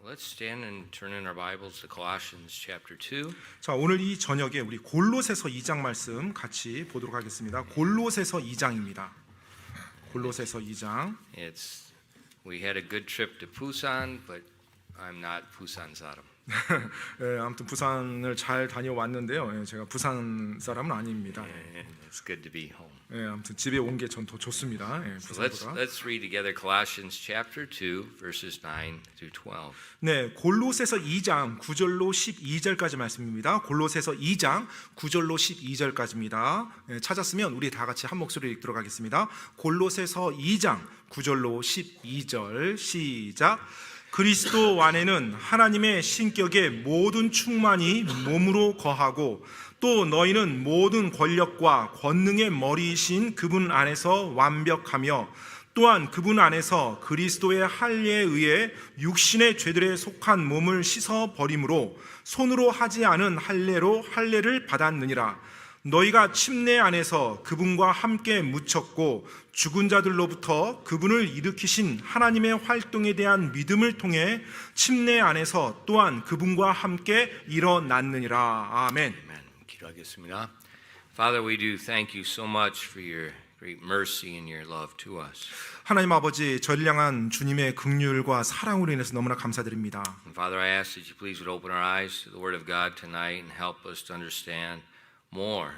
Let's stand and turn in our Bibles to Colossians chapter 2. 자, 오늘 이 저녁에 우리 골로새서 2장 말씀 같이 보도록 하겠습니다. 골로새서 2장입니다. 골로새서 2장. We had a good trip to Busan, but I'm not Busan 사람. 네, 아무튼 부산을 잘 다녀왔는데요. 제가 부산 사람은 아닙니다. It's good to be home. 네, 아무튼 집에 온 게 전 더 좋습니다. So let's read together Colossians chapter 2 verses 9 through 12. 네, 골로새서 2장 9절로 12절까지 말씀입니다. 골로새서 2장 9절로 12절까지입니다. 네, 찾았으면 우리 다 같이 한 목소리로 읽도록 하겠습니다. 골로새서 2장 9절로 12절 시작. 그리스도 안에는 하나님의 신격의 모든 충만이 몸으로 거하고 또 너희는 모든 권력과 권능의 머리이신 그분 안에서 완벽하며 또한 그분 안에서 그리스도의 할례에 의해 육신의 죄들에 속한 몸을 씻어 버림으로 손으로 하지 않은 할례로 할례를 받았느니라. 너희가 침례 안에서 그분과 함께 묻혔고 죽은 자들로부터 그분을 일으키신 하나님의 활동에 대한 믿음을 통해 침례 안에서 또한 그분과 함께 일어났느니라. 아멘. 기도하겠습니다. Father, we do thank you so much for your great mercy and your love to us. 하나님 아버지, 저희를 향한 주님의 긍휼과 사랑으로 인해서 너무나 감사드립니다. And Father, I ask that you please would open our eyes to the Word of God tonight and help us to understand more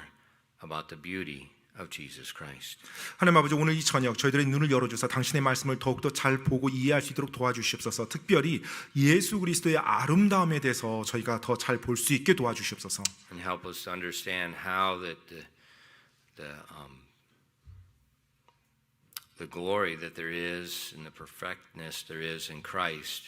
about the beauty of Jesus Christ. 하나님 아버지, 오늘 이 저녁 저희들의 눈을 열어주사 당신의 말씀을 더욱더 잘 보고 이해할 수 있도록 도와주시옵소서. 특별히 예수 그리스도의 아름다움에 대해서 저희가 더 잘 볼 수 있게 도와주시옵소서. And help us to understand how that the glory that there is and the perfectness there is in Christ,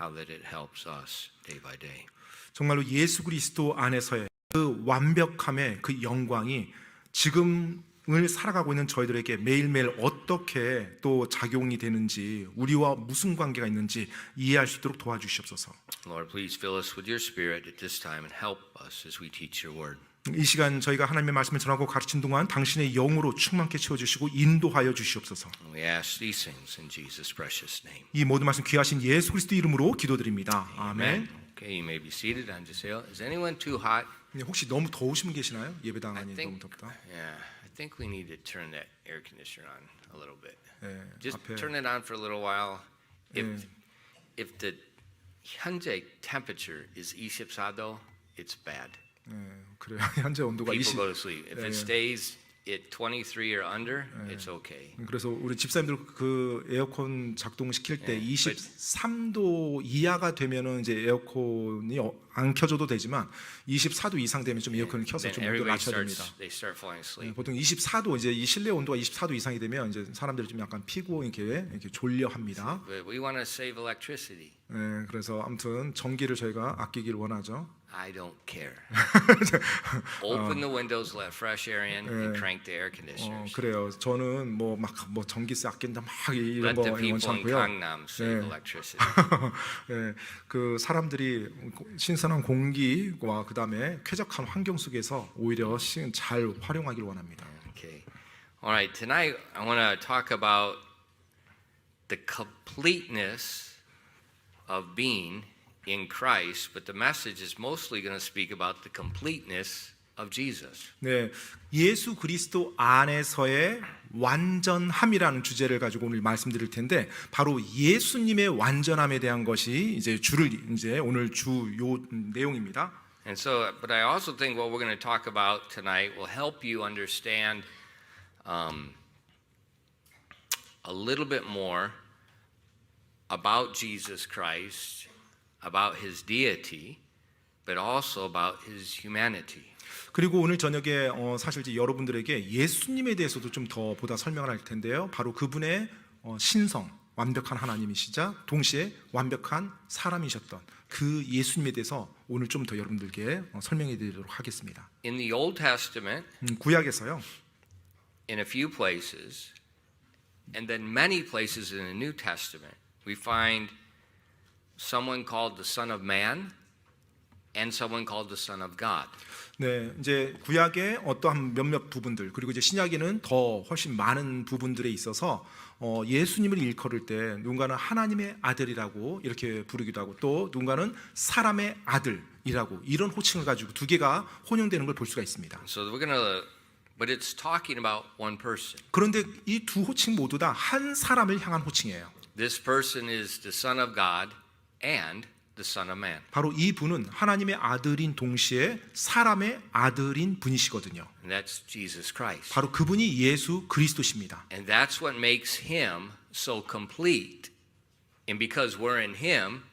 how that it helps us day by day. 정말로 예수 그리스도 안에서의 그 완벽함의 그 영광이 지금을 살아가고 있는 저희들에게 매일매일 어떻게 또 작용이 되는지, 우리와 무슨 관계가 있는지 이해할 수 있도록 도와주시옵소서. Lord, please fill us with your Spirit at this time and help us as we teach your word. 이 시간 저희가 하나님의 말씀을 전하고 가르친 동안 당신의 영으로 충만케 채워주시고 인도하여 주시옵소서. We ask these things in Jesus' precious name. 이 모든 말씀 귀하신 예수 그리스도 이름으로 기도드립니다. 아멘. Okay, you may be seated. I'm just saying, is anyone too hot? 혹시 너무 더우신 분 계시나요? 예배당 안이 너무 덥다. Yeah, I think we need to turn that air conditioner on a little bit. 네, Just 앞에 turn it on for a little while. If the 현재 temperature is 24도, it's bad. 네, 그래요. 현재 온도가 People 20. go to sleep. If it stays at 23 or under, it's okay. 그래서 우리 집사님들 그 에어컨 작동시킬 때 23도 이하가 되면은 이제 에어컨이 안 켜줘도 되지만 24도 이상 되면 좀 에어컨을 켜서 좀 온도를 낮춰야 됩니다. They start falling asleep. 보통 24도 이제 이 실내 온도가 24도 이상이 되면 이제 사람들이 좀 약간 피고 이렇게 졸려합니다. But we want to save electricity. 네, 그래서 아무튼 전기를 저희가 아끼길 원하죠. I don't care. Open the windows, let fresh air in, and crank the air conditioners. 그래요. 저는 뭐 전기세 아낀다 막 이런 Let 거 the people 원치 in 않고요. Gangnam save electricity. 네, 그 사람들이 신선한 공기와 그 다음에 쾌적한 환경 속에서 오히려 잘 활용하길 원합니다. Okay. All right. Tonight I want to talk about the completeness of being in Christ, but the message is mostly going to speak about the completeness of Jesus. 네, 예수 그리스도 안에서의 완전함이라는 주제를 가지고 오늘 말씀드릴 텐데 바로 예수님의 완전함에 대한 것이 이제 오늘 주요 내용입니다. And so, but I also think what we're going to talk about tonight will help you understand a little bit more about Jesus Christ, about his deity, but also about his humanity. 그리고 오늘 저녁에 사실 이제 여러분들에게 예수님에 대해서도 좀 더 보다 설명을 할 텐데요. 바로 그분의 신성, 완벽한 하나님이시자 동시에 완벽한 사람이셨던 그 예수님에 대해서 오늘 좀 더 여러분들께 설명해 드리도록 하겠습니다. In the Old Testament, 구약에서요. in a few places, and then many places in the New Testament, we find someone called the Son of Man and someone called the Son of God. 네, 이제 구약의 어떠한 몇몇 부분들 그리고 이제 신약에는 더 훨씬 많은 부분들에 있어서 예수님을 일컬을 때 누군가는 하나님의 아들이라고 이렇게 부르기도 하고 또 누군가는 사람의 아들이라고 이런 호칭을 가지고 두 개가 혼용되는 걸 볼 수가 있습니다. So we're going to, but it's talking about one person. 그런데 이 두 호칭 모두 다 한 사람을 향한 호칭이에요. This person is the Son of God and the Son of Man. 바로 이 분은 하나님의 아들인 동시에 사람의 아들인 분이시거든요. And that's Jesus Christ. 바로 그분이 예수 그리스도십니다. And that's what makes him so complete. And because we're in him,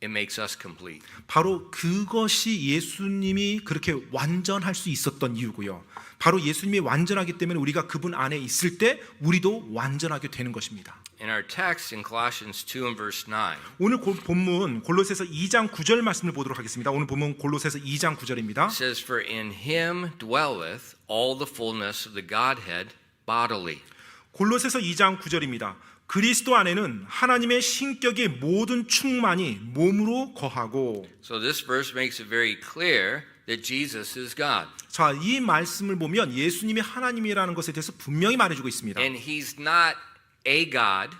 it makes us complete. 바로 그것이 예수님이 그렇게 완전할 수 있었던 이유고요. 바로 예수님이 완전하기 때문에 우리가 그분 안에 있을 때 우리도 완전하게 되는 것입니다. In our text in Colossians 2 and verse 9, 오늘 본문 골로새서 2장 9절 말씀을 보도록 하겠습니다. 오늘 본문 골로새서 2장 9절입니다. it says, For in him dwelleth all the fullness of the Godhead bodily. 골로새서 2장 9절입니다. 그리스도 안에는 하나님의 신격의 모든 충만이 몸으로 거하고. So this verse makes it very clear that Jesus is God. 자, 이 말씀을 보면 예수님이 하나님이라는 것에 대해서 분명히 말해주고 있습니다. And he's not a God.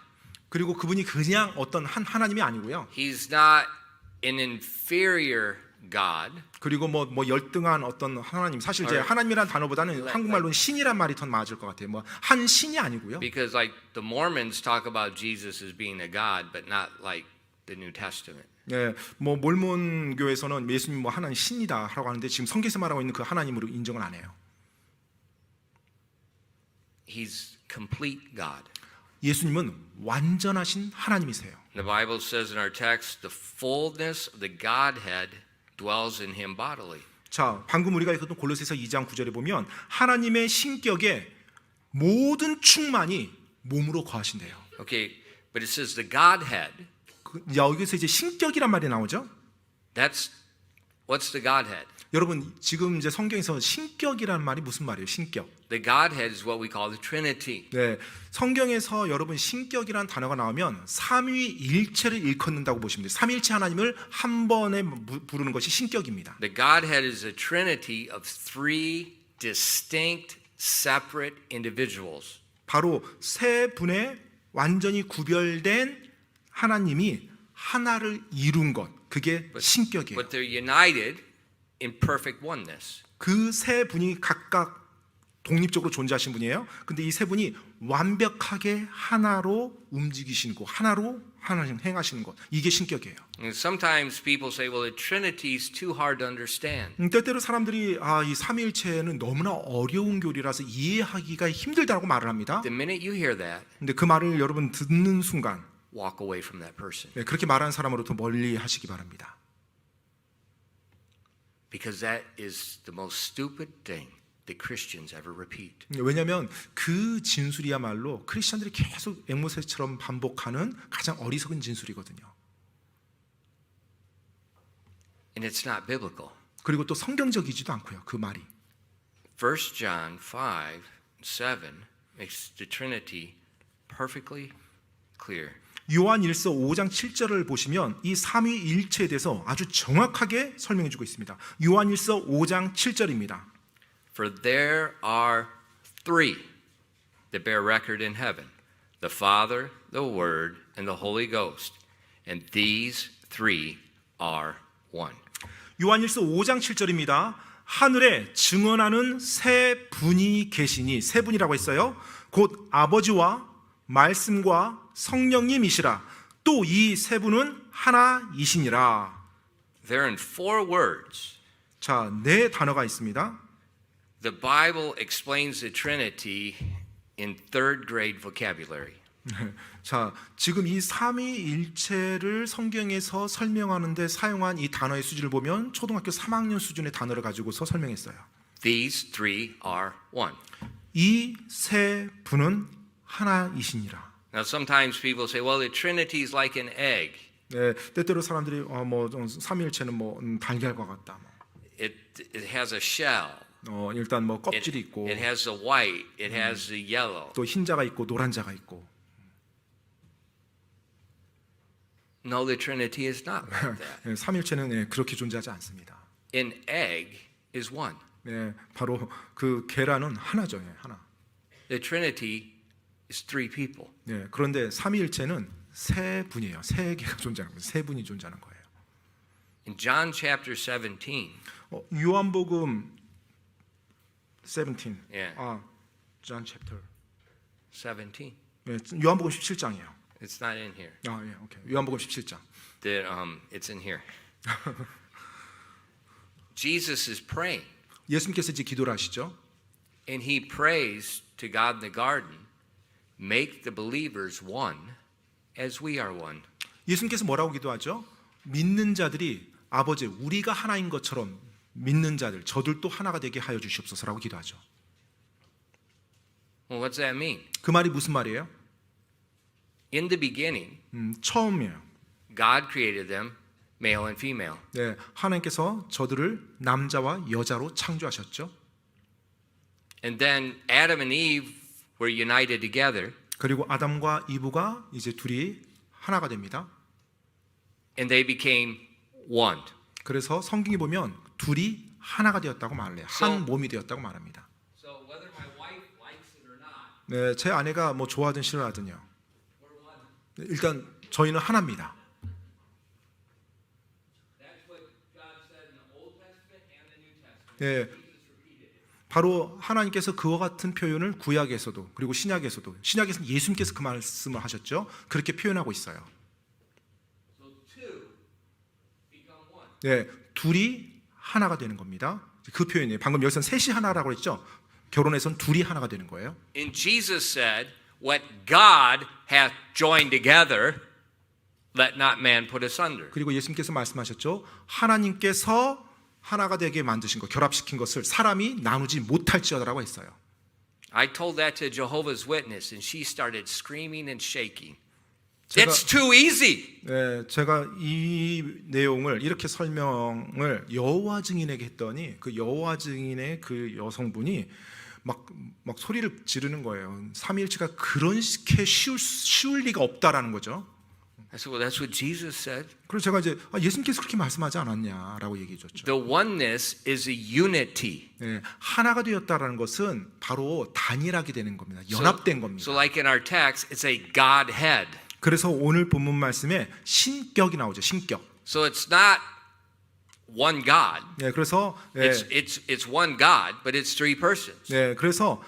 그리고 그분이 그냥 어떤 한 하나님이 아니고요. He's not an inferior God. 그리고 뭐 열등한 어떤 하나님. 사실 이제 하나님이라는 단어보다는 한국말로는 신이란 말이 더 맞을 것 같아요. 뭐 한 신이 아니고요. Because like the Mormons talk about Jesus as being a God, but not like the New Testament. 예, 뭐 몰몬 교에서는 예수님 뭐 하나님 신이다라고 하는데 지금 성경에서 말하고 있는 그 하나님으로 인정을 안 해요. He's complete God. 예수님은 완전하신 하나님이세요. The Bible says in our text, the fullness of the Godhead dwells in him bodily. 자, 방금 우리가 읽었던 골로새서 2장 9절에 보면 하나님의 신격의 모든 충만이 몸으로 거하신대요. Okay, but it says the Godhead. 여기서 이제 신격이란 말이 나오죠. What's the Godhead? 여러분 지금 이제 성경에서 신격이라는 말이 무슨 말이에요? 신격. The Godhead is what we call the Trinity. 네, 성경에서 여러분 신격이라는 단어가 나오면 삼위일체를 일컫는다고 보시면 돼요. 삼위일체 하나님을 한 번에 부르는 것이 신격입니다. The Godhead is a Trinity of three distinct, separate individuals. 바로 세 분의 완전히 구별된 하나님이 하나를 이룬 것, 그게 신격이에요. But they're united in perfect oneness. 그 세 분이 각각 독립적으로 존재하신 분이에요. 근데 이 세 분이 완벽하게 하나로 움직이시는 것, 하나로 하나님 행하시는 것, 이게 신격이에요. And sometimes people say, well, the Trinity is too hard to understand. 때때로 사람들이 이 삼위일체는 너무나 어려운 교리라서 이해하기가 힘들다고 말을 합니다. The minute you hear that, 근데 그 말을 여러분 듣는 순간 walk away from that person. 그렇게 말하는 사람으로부터 멀리 하시기 바랍니다. Because that is the most stupid thing that Christians ever repeat. 왜냐하면 그 진술이야말로 크리스천들이 계속 앵무새처럼 반복하는 가장 어리석은 진술이거든요. And it's not biblical. 그리고 또 성경적이지도 않고요. 그 말이. 1 John 5:7 makes the Trinity perfectly clear. 요한일서 5장 7절을 보시면 이 삼위일체에 대해서 아주 정확하게 설명해 주고 있습니다. 요한일서 5장 7절입니다. For there are three that bear record in heaven, the Father, the Word, and the Holy Ghost, and these three are one. 요한일서 5장 7절입니다. 하늘에 증언하는 세 분이 계시니, 세 분이라고 했어요. 곧 아버지와 말씀과 성령님이시라. 또 이 세 분은 하나이시니라. They're in four words. 자, 네 단어가 있습니다. The Bible explains the Trinity in third grade vocabulary. 자, 지금 이 삼위일체를 성경에서 설명하는데 사용한 이 단어의 수준을 보면 초등학교 3학년 수준의 단어를 가지고서 설명했어요. These three are one. 이 세 분은 하나이시니라. Now sometimes people say, well, the Trinity is like an egg. 네, 때때로 사람들이 뭐 삼위일체는 뭐 달걀과 같다. It has a shell. 일단 뭐 껍질이 있고 It has the white. It has the yellow. 또 흰자가 있고 노란자가 있고. No, the Trinity is not like that. 예, 삼일체는 예, 그렇게 존재하지 않습니다. An egg is one. 예, 바로 그 계란은 하나죠, 예, 하나. The Trinity is three people. 예, 그런데 삼위일체는 세 분이에요. 세 개가 존재하는 거예요. 세 분이 존재하는 거예요. In John chapter 17, 요한복음 17. 예. John chapter. 17. 예, 요한복음 17장이에요. It's not in here. 예, 오케이. 요한복음 17장. It's in here. Jesus is praying, 예수님께서 이제 기도를 하시죠. and he prays to God in the garden, make the believers one as we are one. 예수님께서 뭐라고 기도하죠? 믿는 자들이 아버지 우리가 하나인 것처럼 믿는 자들 저들도 하나가 되게 하여 주시옵소서라고 기도하죠. Well, what's that mean? 그 말이 무슨 말이에요? In the beginning, 처음이에요. God created them male and female. 네, 하나님께서 저들을 남자와 여자로 창조하셨죠. And then Adam and Eve were united together, 그리고 아담과 이브가 이제 둘이 하나가 됩니다. and they became one. 그래서 성경에 보면 둘이 하나가 되었다고 말해요. 한 몸이 되었다고 말합니다. So whether my wife likes it or not, 네, 제 아내가 뭐 좋아하든 싫어하든요. we're one. 네, 일단 저희는 하나입니다. That's what God said in the Old Testament and the New Testament. 네, Jesus repeated it. 바로 하나님께서 그와 같은 표현을 구약에서도 그리고 신약에서도 신약에서는 예수님께서 그 말씀을 하셨죠. 그렇게 표현하고 있어요. So two become one. 네, 둘이 하나가 되는 겁니다. 그 표현이에요. 방금 여기서는 셋이 하나라고 했죠. 결혼에서는 둘이 하나가 되는 거예요. And Jesus said, what God hath joined together, let not man put asunder. 그리고 예수님께서 말씀하셨죠. 하나님께서 하나가 되게 만드신 것, 결합시킨 것을 사람이 나누지 못할지어다라고 했어요. I told that to Jehovah's Witness, and she started screaming and shaking. 제가- It's too easy. 네, 제가 이 내용을 이렇게 설명을 여호와 증인에게 했더니 그 여호와 증인의 그 여성분이 막 소리를 지르는 거예요. 삼위일체가 그렇게 쉬울 리가 없다라는 거죠. I said, well, that's what Jesus said. 그래서 제가 이제 예수님께서 그렇게 말씀하지 않았냐라고 얘기해 줬죠. The oneness is a unity. 네, 하나가 되었다라는 것은 바로 단일하게 되는 겁니다. 연합된 겁니다. So like in our text, it's a Godhead. 그래서 오늘 본문 말씀에 신격이 나오죠. 신격. So it's not one God. 네, 그래서 It's one God, but it's three persons. 네, 그래서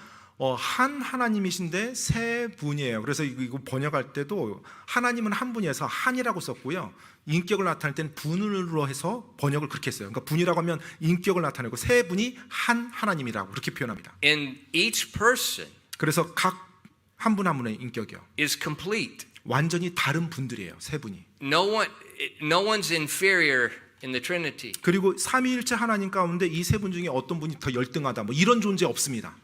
한 하나님이신데 세 분이에요. 그래서 이거 번역할 때도 하나님은 한 분이어서 한이라고 썼고요. 인격을 나타낼 때는 분으로 해서 번역을 그렇게 했어요. 그러니까 분이라고 하면 인격을 나타내고 세 분이 한 하나님이라고 그렇게 표현합니다. And each person 그래서 각 한 분 한 분의 인격이요. is complete. 완전히 다른 분들이에요. 세 분이. No one's inferior in the Trinity. 그리고 삼위일체 하나님 가운데 이 세 분 중에 어떤 분이 더 열등하다 뭐 이런 존재 없습니다.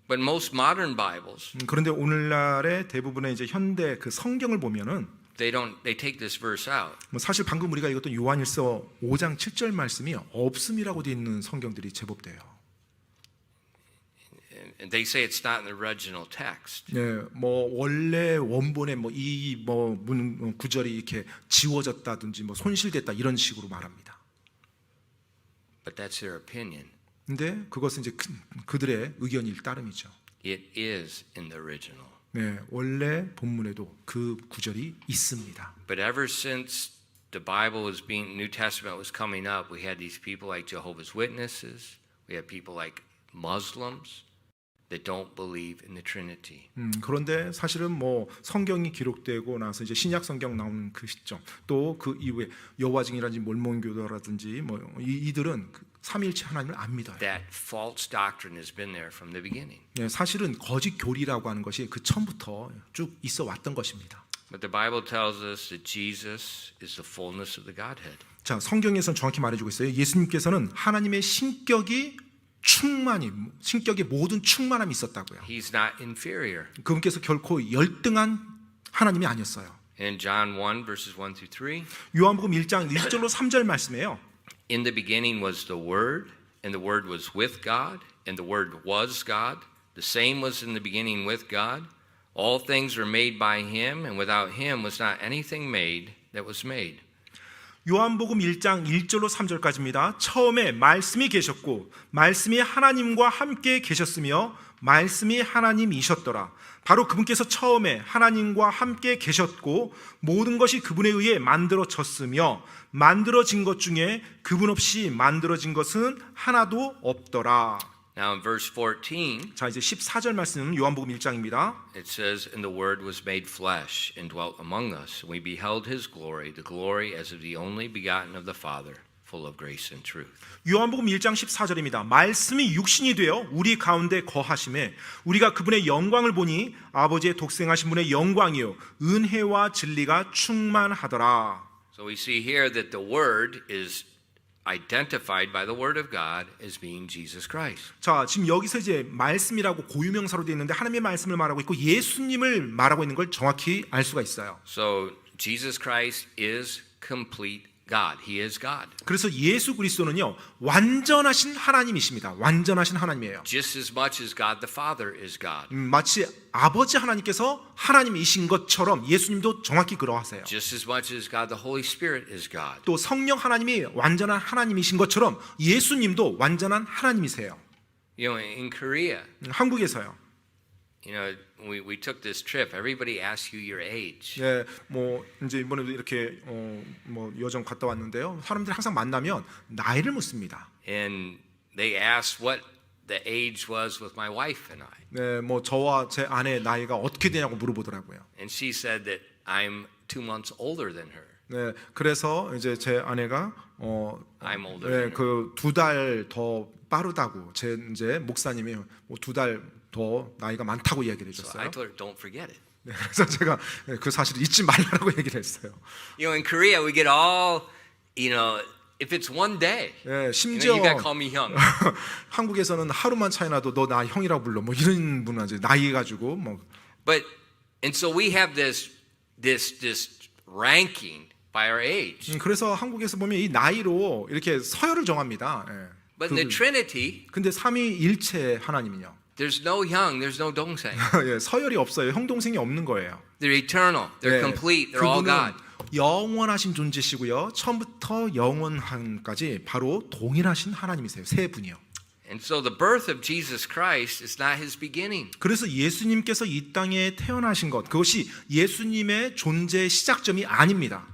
But most modern Bibles, 그런데 오늘날의 대부분의 이제 현대 그 성경을 보면은 they take this verse out. 뭐 사실 방금 우리가 읽었던 요한일서 5장 7절 말씀이 없음이라고 되어 있는 성경들이 제법 돼요. And they say it's not in the original text. 네, 뭐 원래 원본에 뭐 이 뭐 문 구절이 이렇게 지워졌다든지 뭐 손실됐다 이런 식으로 말합니다. But that's their opinion. 근데 그것은 이제 그들의 의견일 따름이죠. It is in the original. 네, 원래 본문에도 그 구절이 있습니다. But ever since the Bible New Testament was coming up, we had these people like Jehovah's Witnesses, we had people like Muslims that don't believe in the Trinity. 그런데 사실은 뭐 성경이 기록되고 나서 이제 신약 성경 나오는 그 시점, 또 그 이후에 여호와 증인이라든지 몰몬교도라든지 뭐 이들은 삼위일체 하나님을 안 믿어요. That false doctrine has been there from the beginning. 네, 사실은 거짓 교리라고 하는 것이 그 처음부터 쭉 있어 왔던 것입니다. But the Bible tells us that Jesus is the fullness of the Godhead. 자, 성경에서는 정확히 말해주고 있어요. 예수님께서는 하나님의 신격의 모든 충만함이 있었다고요. He's not inferior. 그분께서 결코 열등한 하나님이 아니었어요. In John 1 verses 1 through 3, 요한복음 1장 1절로 3절 말씀이에요. in the beginning was the Word, and the Word was with God, and the Word was God. The same was in the beginning with God. All things were made by him, and without him was not anything made that was made. 요한복음 1장 1절로 3절까지입니다. 처음에 말씀이 계셨고 말씀이 하나님과 함께 계셨으며 말씀이 하나님이셨더라. 바로 그분께서 처음에 하나님과 함께 계셨고 모든 것이 그분에 의해 만들어졌으며 만들어진 것 중에 그분 없이 만들어진 것은 하나도 없더라. Now in verse 14, 자, 이제 14절 말씀 요한복음 1장입니다. it says, And the Word was made flesh and dwelt among us, and we beheld his glory, the glory as of the only begotten of the Father, full of grace and truth. 요한복음 1장 14절입니다. 말씀이 육신이 되어 우리 가운데 거하심에 우리가 그분의 영광을 보니 아버지의 독생하신 분의 영광이요 은혜와 진리가 충만하더라. So we see here that the Word is identified by the Word of God as being Jesus Christ. 자, 지금 여기서 이제 말씀이라고 고유명사로 되어 있는데 하나님의 말씀을 말하고 있고 예수님을 말하고 있는 걸 정확히 알 수가 있어요. So Jesus Christ is complete God. He is God. 그래서 예수 그리스도는요 완전하신 하나님이십니다. 완전하신 하나님이에요. Just as much as God the Father is God. 마치 아버지 하나님께서 하나님이신 것처럼 예수님도 정확히 그러하세요. Just as much as God the Holy Spirit is God. 또 성령 하나님이 완전한 하나님이신 것처럼 예수님도 완전한 하나님이세요. You know, in Korea, 한국에서요. you know, we took this trip. Everybody asks you your age. 예, 뭐 이제 이번에도 이렇게 뭐 여정 갔다 왔는데요. 사람들이 항상 만나면 나이를 묻습니다. And they asked what the age was with my wife and I. 네, 뭐 저와 제 아내 나이가 어떻게 되냐고 물어보더라고요. And she said that I'm 2 months older than her. 네, 그래서 이제 제 아내가 I'm older. 네, than her. 그 2달 더 빠르다고 제 이제 목사님이 뭐 2달 더 나이가 많다고 이야기를 So 해줬어요. I told her, don't forget it. 네, 그래서 제가 그 사실을 잊지 말라고 얘기를 했어요. You know, in Korea, we get all, you know, if it's one day, 예, you know, 심지어 you gotta call me young. 한국에서는 하루만 차이 나도 너 나 형이라고 불러 뭐 이런 분은 이제 나이 가지고 뭐 But and so we have this ranking by our age. 그래서 한국에서 보면 이 나이로 이렇게 서열을 정합니다. 예. But in the Trinity, 근데 삼위일체 하나님은요. there's no young, there's no 동생. 예, 서열이 없어요. 형 동생이 없는 거예요. They're eternal, they're 예, complete, they're all God. 그분은 영원하신 존재시고요. 처음부터 영원한까지 바로 동일하신 하나님이세요. 세 분이요. And so the birth of Jesus Christ is not his beginning. 그래서 예수님께서 이 땅에 태어나신 것 그것이 예수님의 존재의 시작점이 아닙니다.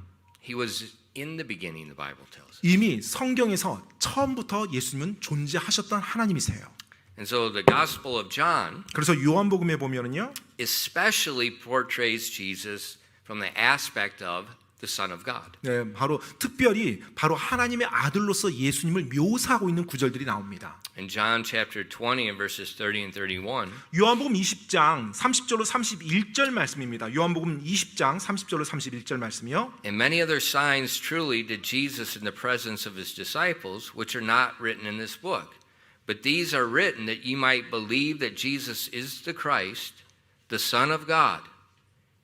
He was in the beginning, the Bible tells us. 이미 성경에서 처음부터 예수님은 존재하셨던 하나님이세요. And so the Gospel of John 그래서 요한복음에 보면은요. especially portrays Jesus from the aspect of the Son of God. 네, 바로 특별히 바로 하나님의 아들로서 예수님을 묘사하고 있는 구절들이 나옵니다. In John chapter 20 and verses 30 and 31, 요한복음 20장 30절로 31절 말씀입니다. 요한복음 20장 30절로 31절 말씀이요. and many other signs truly did Jesus in the presence of his disciples, which are not written in this book. But these are written that ye might believe that Jesus is the Christ, the Son of God,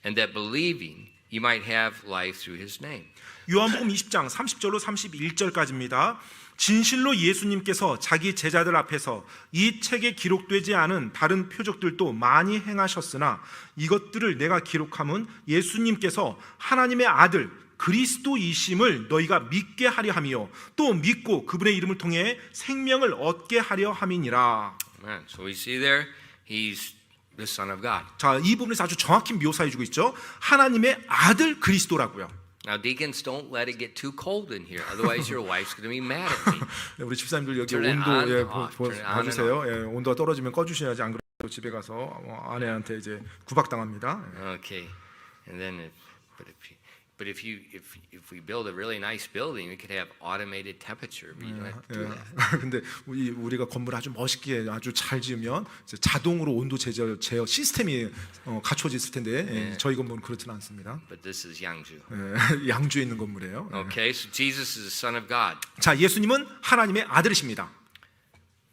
and that believing you might have life through his name. 요한복음 20장 30절로 31절까지입니다. 진실로 예수님께서 자기 제자들 앞에서 이 책에 기록되지 않은 다른 표적들도 많이 행하셨으나 이것들을 내가 기록함은 예수님께서 하나님의 아들 그리스도이심을 너희가 믿게 하려 함이요 또 믿고 그분의 이름을 통해 생명을 얻게 하려 함이니라. Amen. So we see there, he's the Son of God. 자, 이 부분에서 아주 정확히 묘사해 주고 있죠. 하나님의 아들 그리스도라고요. Now, deacons, don't let it get too cold in here. Otherwise, your wife's going to be mad at me. 네, 우리 집사님들 여기 Turn it 온도 on, 예, off, turn it on and 봐주세요. 예, 온도가 떨어지면 꺼주셔야지 안 그래도 집에 가서 아내한테 이제 구박당합니다. Okay. And then, if we build a really nice building, we could have automated temperature. But you don't have to do that. 근데 우리가 건물 아주 멋있게 아주 잘 지으면 이제 자동으로 온도 제어 시스템이 갖춰져 있을 텐데 예, 저희 건물은 그렇지는 않습니다. But this is Yangju. 예, 양주에 있는 건물이에요. 예. Okay, so Jesus is the Son of God. 자, 예수님은 하나님의 아들이십니다.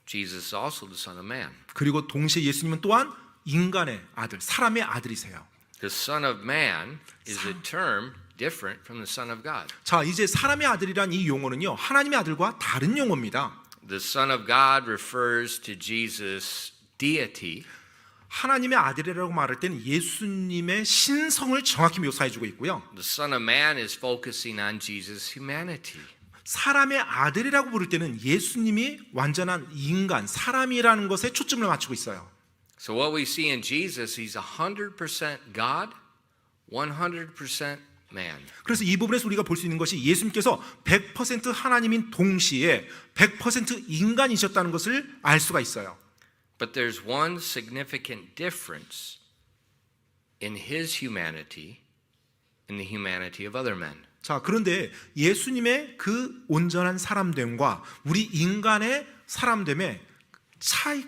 Jesus is also the Son of Man. 그리고 동시에 예수님은 또한 인간의 아들, 사람의 아들이세요. The Son of Man is a term different from the Son of God. 자, 이제 사람의 아들이란 이 용어는요 하나님의 아들과 다른 용어입니다. The Son of God refers to Jesus' deity. 하나님의 아들이라고 말할 때는 예수님의 신성을 정확히 묘사해주고 있고요. The Son of Man is focusing on Jesus' humanity. 사람의 아들이라고 부를 때는 예수님이 완전한 인간, 사람이라는 것에 초점을 맞추고 있어요. So what we see in Jesus, he's 100% God, 100% man. 그래서 이 부분에서 우리가 볼 수 있는 것이 예수님께서 100% 하나님인 동시에 100% 인간이셨다는 것을 알 수가 있어요. But there's one significant difference in his humanity and the humanity of other men. 자, 그런데 예수님의 그 온전한 사람됨과 우리 인간의 사람됨의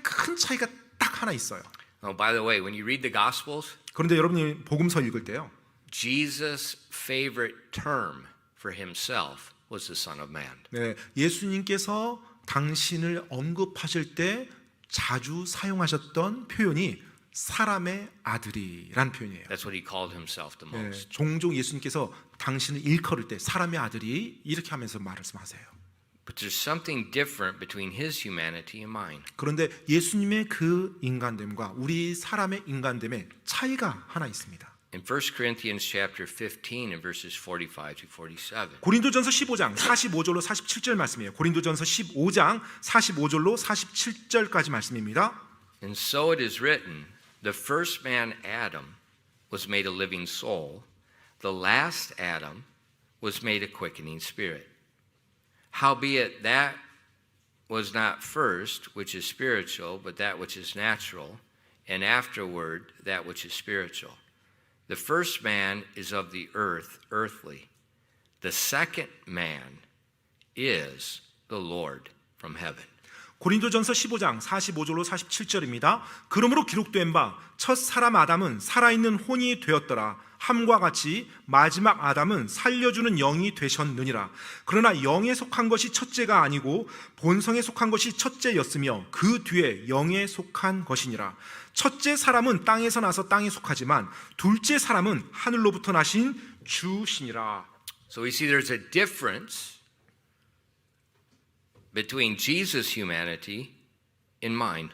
큰 차이가 딱 하나 있어요. Oh, by the way, when you read the Gospels, 그런데 여러분이 복음서 읽을 때요, Jesus' favorite term for himself was the Son of Man. 네, 예수님께서 당신을 언급하실 때 자주 사용하셨던 표현이 사람의 아들이란 표현이에요. That's what he called himself the 네, most. 종종 예수님께서 당신을 일컬을 때 사람의 아들이 이렇게 하면서 말씀하세요. But there's something different between his humanity and mine. 그런데 예수님의 그 인간됨과 우리 사람의 인간됨의 차이가 하나 있습니다. In 1 Corinthians chapter 15 and verses 45 to 47. 고린도전서 15장 45절로 47절 말씀이에요. 고린도전서 15장 45절로 47절까지 말씀입니다. And so it is written, the first man Adam was made a living soul, the last Adam was made a quickening spirit. Howbeit that was not first which is spiritual, but that which is natural, and afterward that which is spiritual. The first man is of the earth, earthly. The second man is the Lord from heaven. 고린도전서 15장 45절로 47절입니다. 그러므로 기록된 바 첫 사람 아담은 살아있는 혼이 되었더라. 함과 같이 마지막 아담은 살려주는 영이 되셨느니라. 그러나 영에 속한 것이 첫째가 아니고 본성에 속한 것이 첫째였으며 그 뒤에 영에 속한 것이니라. 첫째 사람은 땅에서 나서 땅에 속하지만 둘째 사람은 하늘로부터 나신 주시니라. So we see there's a difference between Jesus' humanity and mine.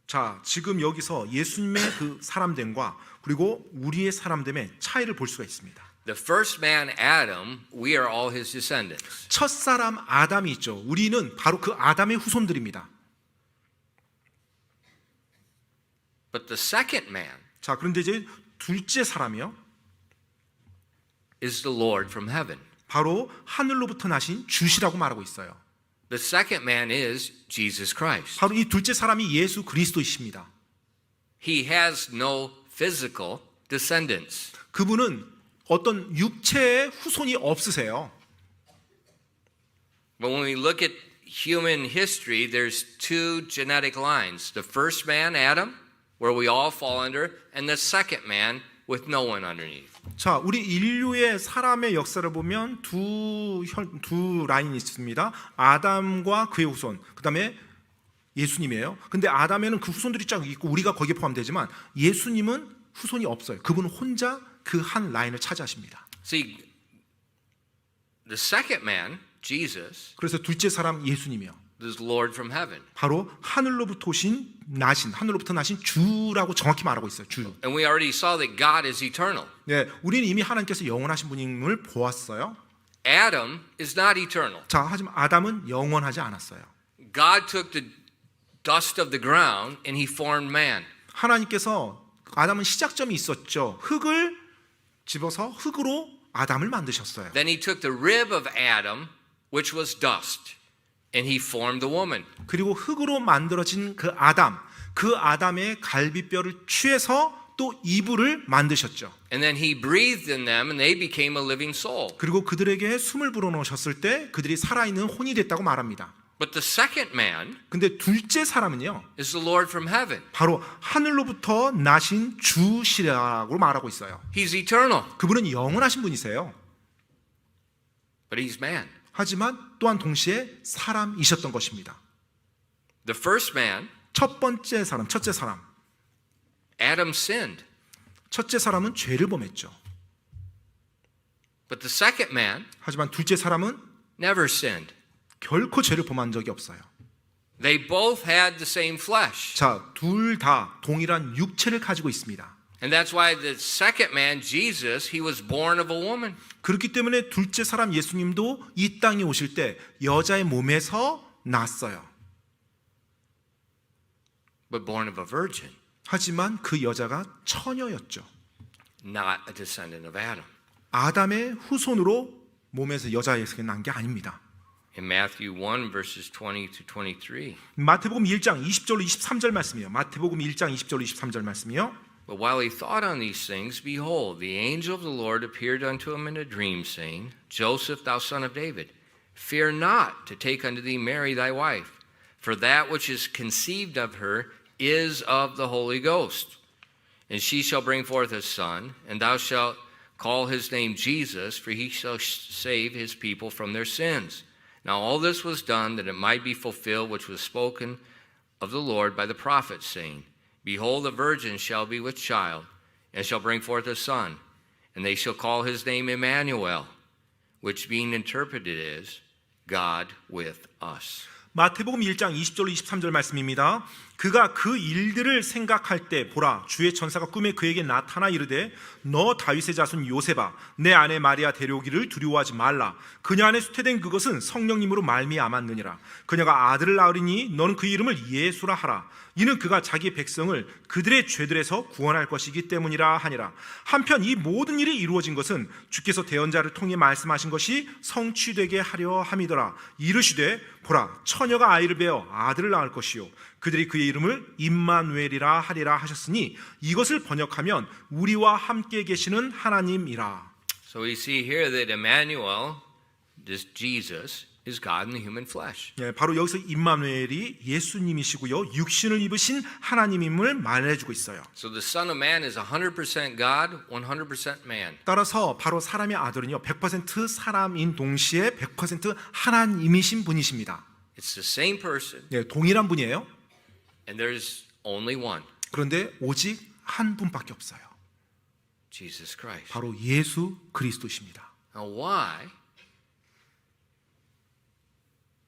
자, 지금 여기서 예수님의 그 사람됨과 그리고 우리의 사람됨의 차이를 볼 수가 있습니다. The first man, Adam, we are all his descendants. 첫 사람 아담이 있죠. 우리는 바로 그 아담의 후손들입니다. But the second man 자, 그런데 이제 둘째 사람이요, is the Lord from heaven. 바로 하늘로부터 나신 주시라고 말하고 있어요. The second man is Jesus Christ. 바로 이 둘째 사람이 예수 그리스도이십니다. He has no physical descendants. 그분은 어떤 육체의 후손이 없으세요. But when we look at human history, there's two genetic lines. The first man, Adam, where we all fall under, and the second man with no one underneath. 자, 우리 인류의 사람의 역사를 보면 두 라인이 있습니다. 아담과 그의 후손, 그 다음에 예수님이에요. 근데 아담에는 그 후손들이 쫙 있고 우리가 거기에 포함되지만 예수님은 후손이 없어요. 그분은 혼자 그 한 라인을 차지하십니다. See, the second man, Jesus, 그래서 둘째 사람 예수님이요, is Lord from heaven. 바로 하늘로부터 나신 주라고 정확히 말하고 있어요. 주. And we already saw that God is eternal. 네, 우리는 이미 하나님께서 영원하신 분임을 보았어요. Adam is not eternal. 자, 하지만 아담은 영원하지 않았어요. God took the dust of the ground and he formed man. 하나님께서 아담은 시작점이 있었죠. 흙을 집어서 흙으로 아담을 만드셨어요. Then he took the rib of Adam, which was dust, and he formed the woman. 그리고 흙으로 만들어진 그 아담의 갈비뼈를 취해서 또 이불을 만드셨죠. And then he breathed in them and they became a living soul. 그리고 그들에게 숨을 불어넣으셨을 때 그들이 살아있는 혼이 됐다고 말합니다. But the second man 근데 둘째 사람은요, is the Lord from heaven. 바로 하늘로부터 나신 주시라고 말하고 있어요. He's eternal, 그분은 영원하신 분이세요. but he's man. 하지만 또한 동시에 사람이셨던 것입니다. The first man, 첫째 사람, Adam sinned. 첫째 사람은 죄를 범했죠. But the second man 하지만 둘째 사람은 never sinned. 결코 죄를 범한 적이 없어요. They both had the same flesh. 자, 둘 다 동일한 육체를 가지고 있습니다. And that's why the second man, Jesus, he was born of a woman. 그렇기 때문에 둘째 사람 예수님도 이 땅에 오실 때 여자의 몸에서 났어요. But born of a virgin, 하지만 그 여자가 처녀였죠. not a descendant of Adam. 아담의 후손으로 몸에서 여자에서 난 게 아닙니다. In Matthew 1, verses 20 to 23. 마태복음 1장 20절로 23절 말씀이요. 마태복음 1장 20절로 23절 말씀이요. But while he thought on these things, behold, the angel of the Lord appeared unto him in a dream, saying, Joseph, thou son of David, fear not to take unto thee Mary thy wife, for that which is conceived of her is of the Holy Ghost. And she shall bring forth a son, and thou shalt call his name Jesus, for he shall save his people from their sins. Now all this was done that it might be fulfilled which was spoken of the Lord by the prophet, saying, Behold, the virgin shall be with child, and shall bring forth a son, and they shall call his name Emmanuel, which being interpreted is, God with us. 마태복음 1장 20절로 23절 말씀입니다. 그가 그 일들을 생각할 때 보라 주의 천사가 꿈에 그에게 나타나 이르되 너 다윗의 자손 요셉아 내 아내 마리아 데려오기를 두려워하지 말라. 그녀 안에 수태된 그것은 성령님으로 말미암았느니라. 그녀가 아들을 낳으리니 너는 그 이름을 예수라 하라. 이는 그가 자기의 백성을 그들의 죄들에서 구원할 것이기 때문이라 하니라. 한편 이 모든 일이 이루어진 것은 주께서 대언자를 통해 말씀하신 것이 성취되게 하려 함이더라. 이르시되 보라 처녀가 아이를 베어 아들을 낳을 것이요 그들이 그의 이름을 임마누엘이라 하리라 하셨으니 이것을 번역하면 우리와 함께 계시는 하나님이라. So we see here that Emmanuel, this Jesus, is God in the human flesh. 예, 바로 여기서 임마누엘이 예수님이시고요 육신을 입으신 하나님임을 말해주고 있어요. So the Son of Man is 100% God, 100% man. 따라서 바로 사람의 아들은요 100% 사람인 동시에 100% 하나님이신 분이십니다. It's the same person, 예, 동일한 분이에요. and there's only one, 그런데 오직 한 분밖에 없어요. Jesus Christ. 바로 예수 그리스도십니다. Now why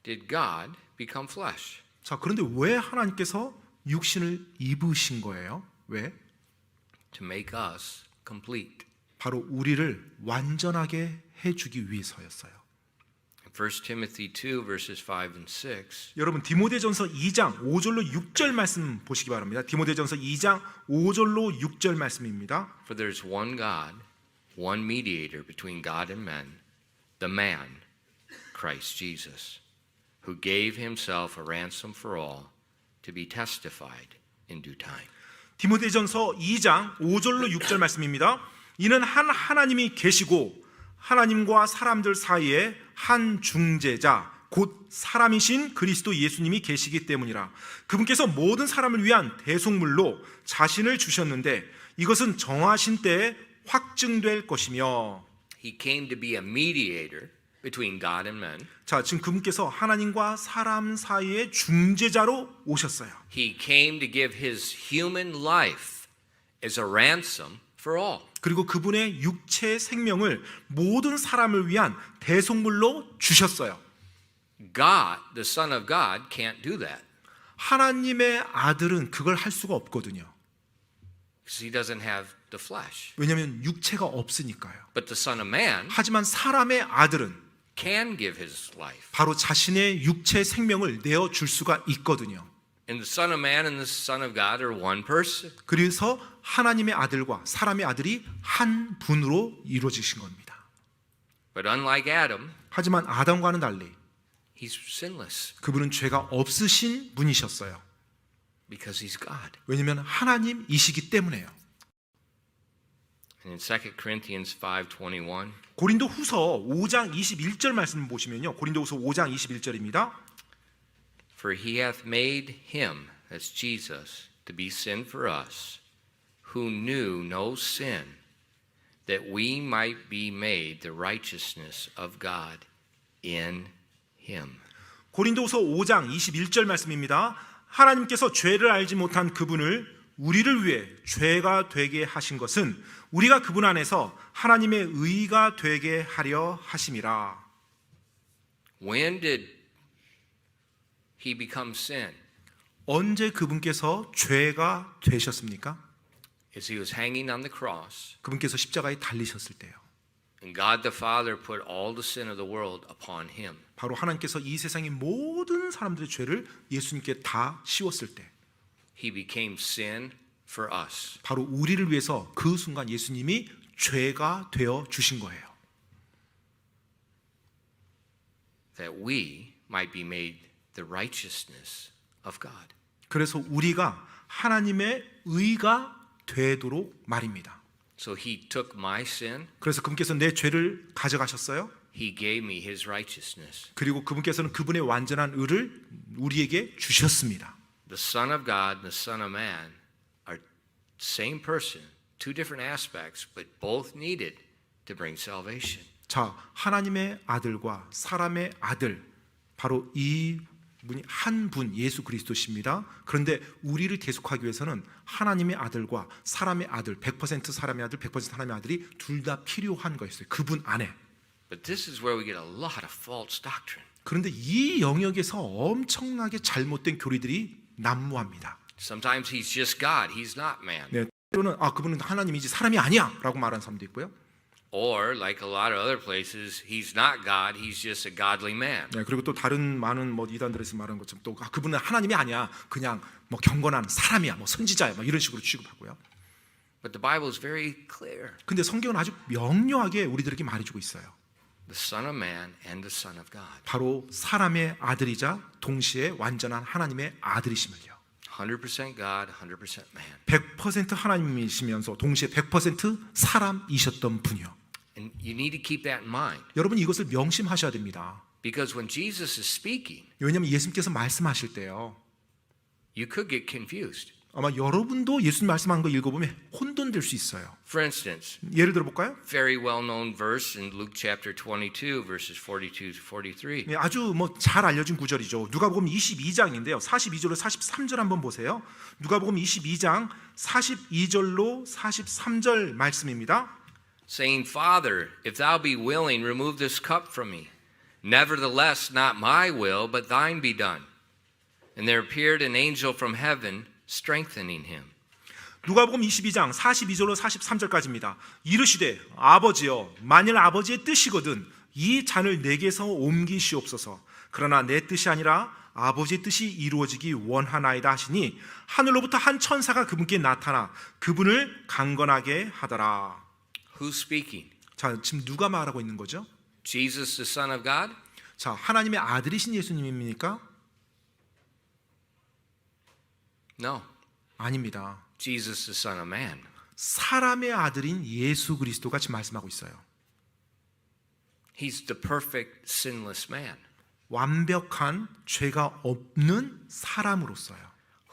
did God become flesh? 자, 그런데 왜 하나님께서 육신을 입으신 거예요? 왜? To make us complete. 바로 우리를 완전하게 해주기 위해서였어요. 1 Timothy 2 verses 5 and 6. 여러분 디모데전서 2장 5절로 6절 말씀 보시기 바랍니다. 디모데전서 2장 5절로 6절 말씀입니다. For there's one God, one mediator between God and men, the man, Christ Jesus, who gave himself a ransom for all to be testified in due time. 디모데전서 2장 5절로 6절 말씀입니다. 이는 한 하나님이 계시고 하나님과 사람들 사이에 한 중재자 곧 사람이신 그리스도 예수님이 계시기 때문이라. 그분께서 모든 사람을 위한 대속물로 자신을 주셨는데 이것은 정하신 때에 확증될 것이며. He came to be a mediator between God and men. 자, 지금 그분께서 하나님과 사람 사이의 중재자로 오셨어요. He came to give his human life as a ransom for all. 그리고 그분의 육체의 생명을 모든 사람을 위한 대속물로 주셨어요. God, the Son of God, can't do that. 하나님의 아들은 그걸 할 수가 없거든요. Because he doesn't have the flesh. 왜냐하면 육체가 없으니까요. But the Son of Man 하지만 사람의 아들은 can give his life. 바로 자신의 육체의 생명을 내어줄 수가 있거든요. And the Son of Man and the Son of God are one person. 그래서 하나님의 아들과 사람의 아들이 한 분으로 이루어지신 겁니다. But unlike Adam, 하지만 아담과는 달리 he's sinless 그분은 죄가 없으신 분이셨어요. because he's God. 왜냐하면 하나님이시기 때문에요. And in 2 Corinthians 5:21, 고린도 후서 5장 21절 말씀 보시면요. 고린도 후서 5장 21절입니다. for he hath made him, that's Jesus, to be sin for us, who knew no sin, that we might be made the righteousness of God in him. 고린도후서 5장 21절 말씀입니다. 하나님께서 죄를 알지 못한 그분을 우리를 위해 죄가 되게 하신 것은 우리가 그분 안에서 하나님의 의가 되게 하려 하심이라. When did he becomes sin? 언제 그분께서 죄가 되셨습니까? As he was hanging on the cross, 그분께서 십자가에 달리셨을 때요. and God the Father put all the sin of the world upon him. 바로 하나님께서 이 세상의 모든 사람들의 죄를 예수님께 다 씌웠을 때, He became sin for us. 바로 우리를 위해서 그 순간 예수님이 죄가 되어 주신 거예요. That we might be made the righteousness of God. 그래서 우리가 하나님의 의가 되도록 말입니다. So he took my sin, 그래서 그분께서 내 죄를 가져가셨어요. he gave me his righteousness. 그리고 그분께서는 그분의 완전한 의를 우리에게 주셨습니다. The Son of God and the Son of Man are same person, two different aspects, but both needed to bring salvation. 자, 하나님의 아들과 사람의 아들, 바로 이 분이 한 분 예수 그리스도십니다. 그런데 우리를 대속하기 위해서는 하나님의 아들과 사람의 아들, 100% 사람의 아들, 100% 하나님의 아들이 둘 다 필요한 거였어요. 그분 안에. But this is where we get a lot of false doctrine. 그런데 이 영역에서 엄청나게 잘못된 교리들이 난무합니다. Sometimes he's just God, he's not man. 네, 때로는 그분은 하나님이지 사람이 아니야라고 말하는 사람도 있고요. Or like a lot of other places, he's not God, he's just a godly man. 네, 그리고 또 다른 많은 이단들에서 말하는 것처럼 또 그분은 하나님이 아니야, 그냥 경건한 사람이야, 선지자야, 이런 식으로 취급하고요. But the Bible is very clear. 근데 성경은 아주 명료하게 우리들에게 말해주고 있어요. The Son of Man and the Son of God. 바로 사람의 아들이자 동시에 완전한 하나님의 아들이심을요. 100% God, 100% man. 100% 하나님이시면서 동시에 100% 사람이셨던 분이요. And you need to keep that in mind. 여러분 이것을 명심하셔야 됩니다. Because when Jesus is speaking, 왜냐하면 예수님께서 말씀하실 때요, you could get confused. 아마 여러분도 예수님 말씀하는 거 읽어보면 혼돈될 수 있어요. For instance, 예를 들어볼까요? very well-known verse in Luke chapter 22, verses 42 to 43. 네, 아주 잘 알려진 구절이죠. 누가복음 22장인데요. 42절로 43절 한번 보세요. 누가복음 22장 42절로 43절 말씀입니다. Saying, Father, if thou be willing, remove this cup from me. Nevertheless, not my will, but thine be done. And there appeared an angel from heaven, strengthening him. 누가복음 22장 42절로 43절까지입니다. 이르시되 아버지여, 만일 아버지의 뜻이거든 이 잔을 내게서 옮기시옵소서. 그러나 내 뜻이 아니라 아버지의 뜻이 이루어지기 원하나이다 하시니 하늘로부터 한 천사가 그분께 나타나 그분을 강건하게 하더라. Who's speaking? 자, 지금 누가 말하고 있는 거죠? Jesus, the Son of God? 자, 하나님의 아들이신 예수님입니까? No. 아닙니다. Jesus, the Son of Man. 사람의 아들인 예수 그리스도가 지금 말씀하고 있어요. He's the perfect, sinless man 완벽한 죄가 없는 사람으로서요.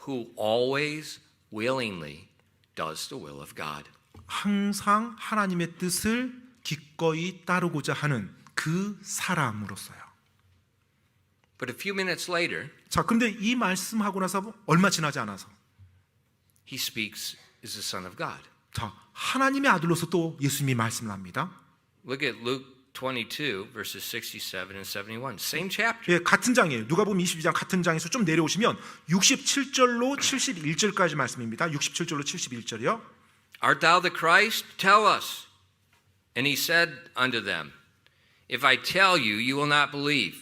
who always willingly does the will of God. 항상 하나님의 뜻을 기꺼이 따르고자 하는 그 사람으로서요. But a few minutes later, 자, 근데 이 말씀하고 나서 얼마 지나지 않아서 he speaks as the Son of God. 자, 하나님의 아들로서 또 예수님이 말씀을 합니다. Look at Luke 22, verses 67 and 71. Same chapter. 예, 같은 장이에요. 누가복음 22장 같은 장에서 좀 내려오시면 67절로 71절까지 말씀입니다. 67절로 71절이요. Art thou the Christ? Tell us. And he said unto them, If I tell you, you will not believe.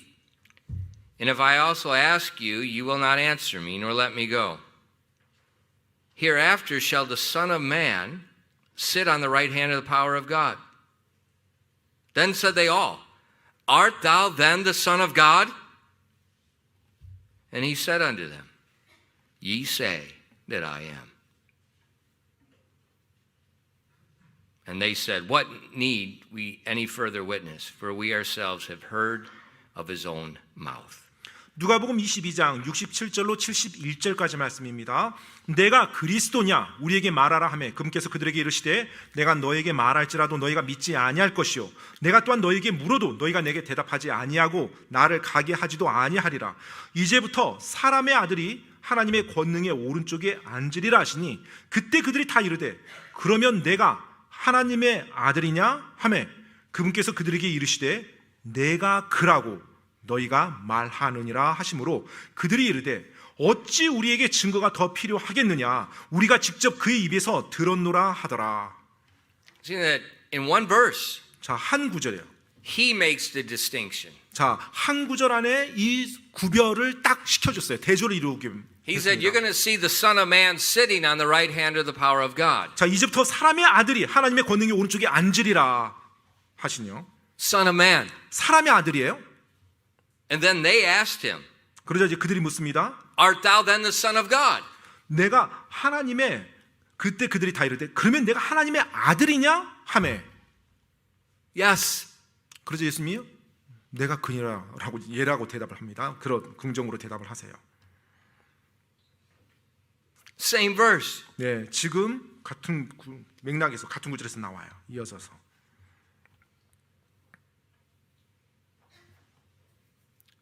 And if I also ask you, you will not answer me, nor let me go. Hereafter shall the Son of Man sit on the right hand of the power of God. Then said they all, Art thou then the Son of God? And he said unto them, Ye say that I am. And they said, What need we any further witness? For we ourselves have heard of his own mouth. 누가복음 22장 67절로 71절까지 말씀입니다. 내가 그리스도냐 우리에게 말하라 하매 그분께서 그들에게 이르시되 내가 너에게 말할지라도 너희가 믿지 아니할 것이요 내가 또한 너희에게 물어도 너희가 내게 대답하지 아니하고 나를 가게 하지도 아니하리라. 이제부터 사람의 아들이 하나님의 권능의 오른쪽에 앉으리라 하시니 그때 그들이 다 이르되 그러면 내가 하나님의 아들이냐 하매 그분께서 그들에게 이르시되 내가 그라고 너희가 말하느니라 하심으로 그들이 이르되 어찌 우리에게 증거가 더 필요하겠느냐 우리가 직접 그의 입에서 들었노라 하더라. See that in one verse, 자, 한 구절이에요. he makes the distinction. 자, 한 구절 안에 이 구별을 딱 시켜줬어요. 대조를 이루기. He said, you're going to see the Son of Man sitting on the right hand of the power of God. 자, 이제부터 사람의 아들이 하나님의 권능의 오른쪽에 앉으리라 하시니요. Son of Man. 사람의 아들이에요. And then they asked him, 그러자 이제 그들이 묻습니다. art thou then the Son of God? 내가 하나님의 그때 그들이 다 이르되 그러면 내가 하나님의 아들이냐 하매. Yes. 그러자 예수님이 내가 그니라라고 예라고 대답을 합니다. 그런 긍정으로 대답을 하세요. Same verse. 네, 지금 같은 맥락에서 같은 구절에서 나와요. 이어져서.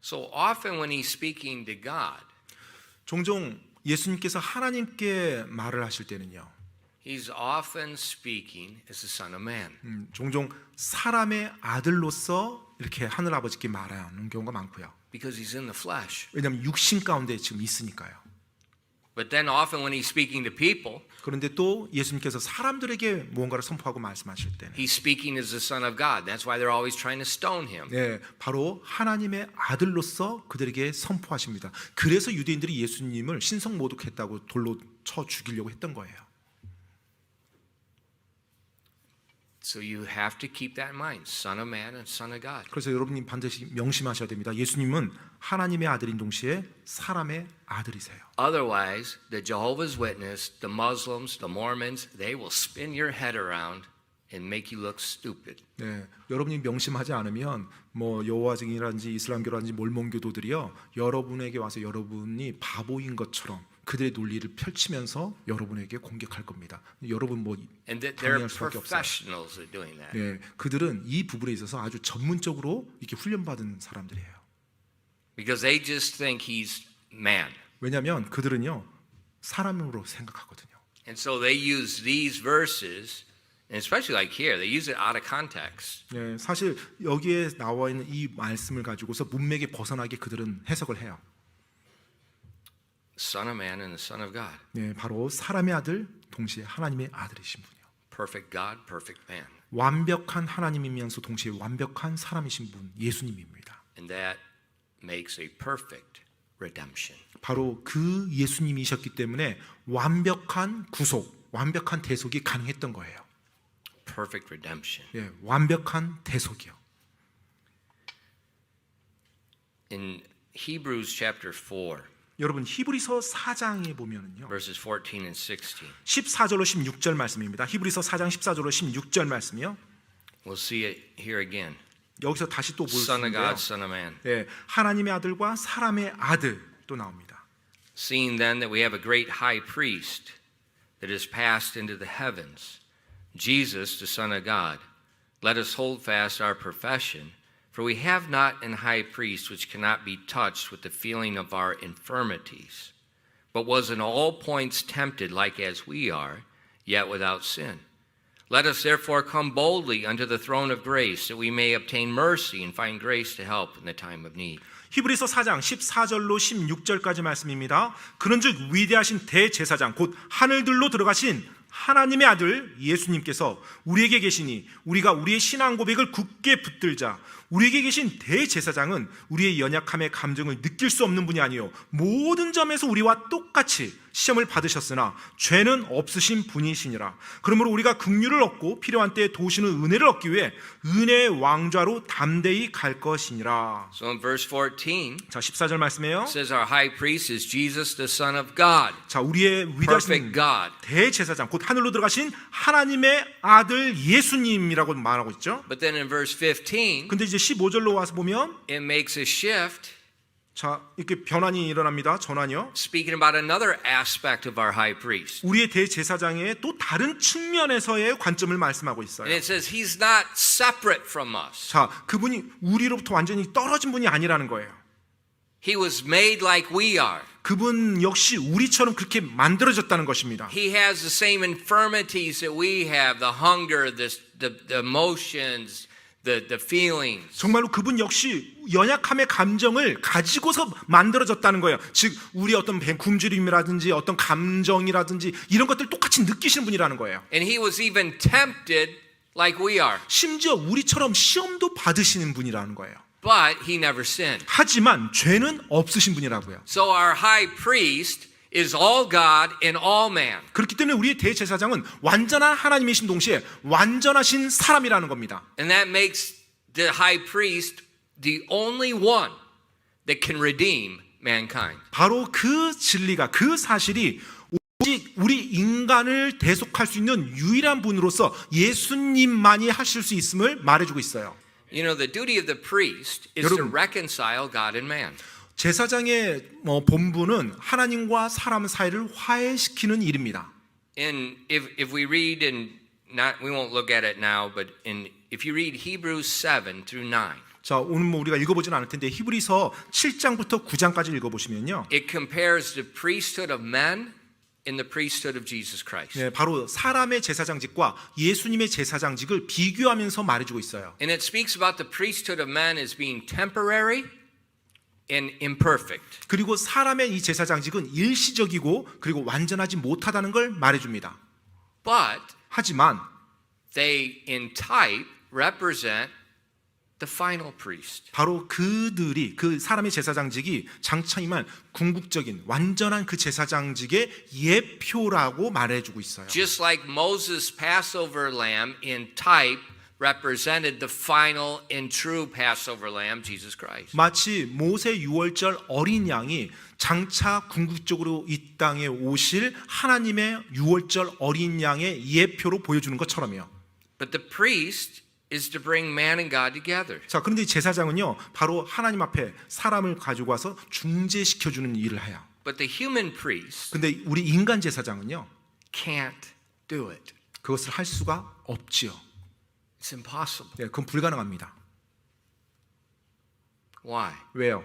So often when he's speaking to God, 종종 예수님께서 하나님께 말을 하실 때는요. he's often speaking as the Son of Man. 종종 사람의 아들로서 이렇게 하늘 아버지께 말하는 경우가 많고요. Because he's in the flesh. 왜냐하면 육신 가운데 지금 있으니까요. But then often when he's speaking to people, 그런데 또 예수님께서 사람들에게 무언가를 선포하고 말씀하실 때는 he's speaking as the Son of God. That's why they're always trying to stone him. 네, 바로 하나님의 아들로서 그들에게 선포하십니다. 그래서 유대인들이 예수님을 신성 모독했다고 돌로 쳐 죽이려고 했던 거예요. So you have to keep that in mind. Son of Man and Son of God. 그래서 여러분이 반드시 명심하셔야 됩니다. 예수님은 하나님의 아들인 동시에 사람의 아들이세요. Otherwise, the Jehovah's Witness, the Muslims, the Mormons, they will spin your head around and make you look stupid. 네, 여러분이 명심하지 않으면 뭐 여호와 증인이라든지 이슬람교라든지 몰몬교도들이요 여러분에게 와서 여러분이 바보인 것처럼 그들의 논리를 펼치면서 여러분에게 공격할 겁니다. 여러분 뭐 And that they're 당연할 수밖에 없어요. professionals at doing that. 네, 그들은 이 부분에 있어서 아주 전문적으로 이렇게 훈련받은 사람들이에요. Because they just think he's man. 왜냐하면 그들은요 사람으로 생각하거든요. And so they use these verses, and especially like here, they use it out of context. 네, 사실 여기에 나와 있는 이 말씀을 가지고서 문맥에 벗어나게 그들은 해석을 해요. Son of Man and the Son of God. 네, 바로 사람의 아들 동시에 하나님의 아들이신 분이요. Perfect God, perfect man. 완벽한 하나님이면서 동시에 완벽한 사람이신 분 예수님입니다. And that makes a perfect redemption. 바로 그 예수님이셨기 때문에 완벽한 구속, 완벽한 대속이 가능했던 거예요. Perfect redemption. 예, 완벽한 대속이요. In Hebrews chapter 4, 여러분 히브리서 4장에 보면은요. verses 14 and 16, 14절로 16절 말씀입니다. 히브리서 4장 14절로 16절 말씀이요. we'll see it here again. 여기서 다시 또 볼 수 Son of 있는데요. God, Son of Man. 예, 하나님의 아들과 사람의 아들 또 나옵니다. Seeing then that we have a great high priest that is passed into the heavens, Jesus, the Son of God, let us hold fast our profession, for we have not an high priest which cannot be touched with the feeling of our infirmities, but was in all points tempted like as we are, yet without sin. Let us therefore come boldly unto the throne of grace, that we may obtain mercy and find grace to help in the time of need. 히브리서 4장 14절로 16절까지 말씀입니다. 그런즉 위대하신 대제사장 곧 하늘들로 들어가신 하나님의 아들 예수님께서 우리에게 계시니 우리가 우리의 신앙 고백을 굳게 붙들자. 우리에게 계신 대제사장은 우리의 연약함의 감정을 느낄 수 없는 분이 아니요 모든 점에서 우리와 똑같이 시험을 받으셨으나 죄는 없으신 분이시니라. 그러므로 우리가 긍휼을 얻고 필요한 때에 도우시는 은혜를 얻기 위해 은혜의 왕좌로 담대히 갈 것이니라. So in verse 14, 자 14절 말씀이에요. it says our high priest is Jesus, the Son of God, 자 우리의 perfect 위대하신 God. 대제사장 곧 하늘로 들어가신 하나님의 아들 예수님이라고 말하고 있죠. But then in verse 15, 근데 이제 15절로 와서 보면 it makes a shift, 자 이렇게 변환이 일어납니다. 전환이요. speaking about another aspect of our high priest. 우리의 대제사장의 또 다른 측면에서의 관점을 말씀하고 있어요. And it says he's not separate from us. 자, 그분이 우리로부터 완전히 떨어진 분이 아니라는 거예요. He was made like we are. 그분 역시 우리처럼 그렇게 만들어졌다는 것입니다. He has the same infirmities that we have, the hunger, the emotions, the feelings. 정말로 그분 역시 연약함의 감정을 가지고서 만들어졌다는 거예요. 즉 우리 어떤 굶주림이라든지 어떤 감정이라든지 이런 것들 똑같이 느끼시는 분이라는 거예요. And he was even tempted like we are. 심지어 우리처럼 시험도 받으시는 분이라는 거예요. But he never sinned. 하지만 죄는 없으신 분이라고요. So our high priest is all God and all man. 그렇기 때문에 우리의 대제사장은 완전한 하나님이신 동시에 완전하신 사람이라는 겁니다. And that makes the high priest the only one that can redeem mankind. 바로 그 진리가, 그 사실이 오직 우리 인간을 대속할 수 있는 유일한 분으로서 예수님만이 하실 수 있음을 말해주고 있어요. You know, the duty of the priest is to 여러분, reconcile God and man. 제사장의 본분은 하나님과 사람 사이를 화해시키는 일입니다. And if we read we won't look at it now, but if you read Hebrews 7 through 9, 자, 오늘 우리가 읽어보지는 않을 텐데 히브리서 7장부터 9장까지 읽어보시면요, it compares the priesthood of men and the priesthood of Jesus Christ. 네, 바로 사람의 제사장직과 예수님의 제사장직을 비교하면서 말해주고 있어요. And it speaks about the priesthood of man as being temporary and imperfect. 그리고 사람의 이 제사장직은 일시적이고 그리고 완전하지 못하다는 걸 말해줍니다. But 하지만 they in type represent the final priest. 바로 그들이, 그 사람의 제사장직이 장차이만 궁극적인 완전한 그 제사장직의 예표라고 말해주고 있어요. Just like Moses' Passover lamb in type represented the final and true Passover lamb, Jesus Christ. 마치 모세 유월절 어린 양이 장차 궁극적으로 이 땅에 오실 하나님의 유월절 어린 양의 예표로 보여주는 것처럼요. But the priest is to bring man and God together. 자, 그런데 이 제사장은요, 바로 하나님 앞에 사람을 가지고 와서 중재시켜주는 일을 해요. But the human priest 근데 우리 인간 제사장은요, can't do it. 그것을 할 수가 없지요. It's impossible. 네, 그건 불가능합니다. Why? 왜요?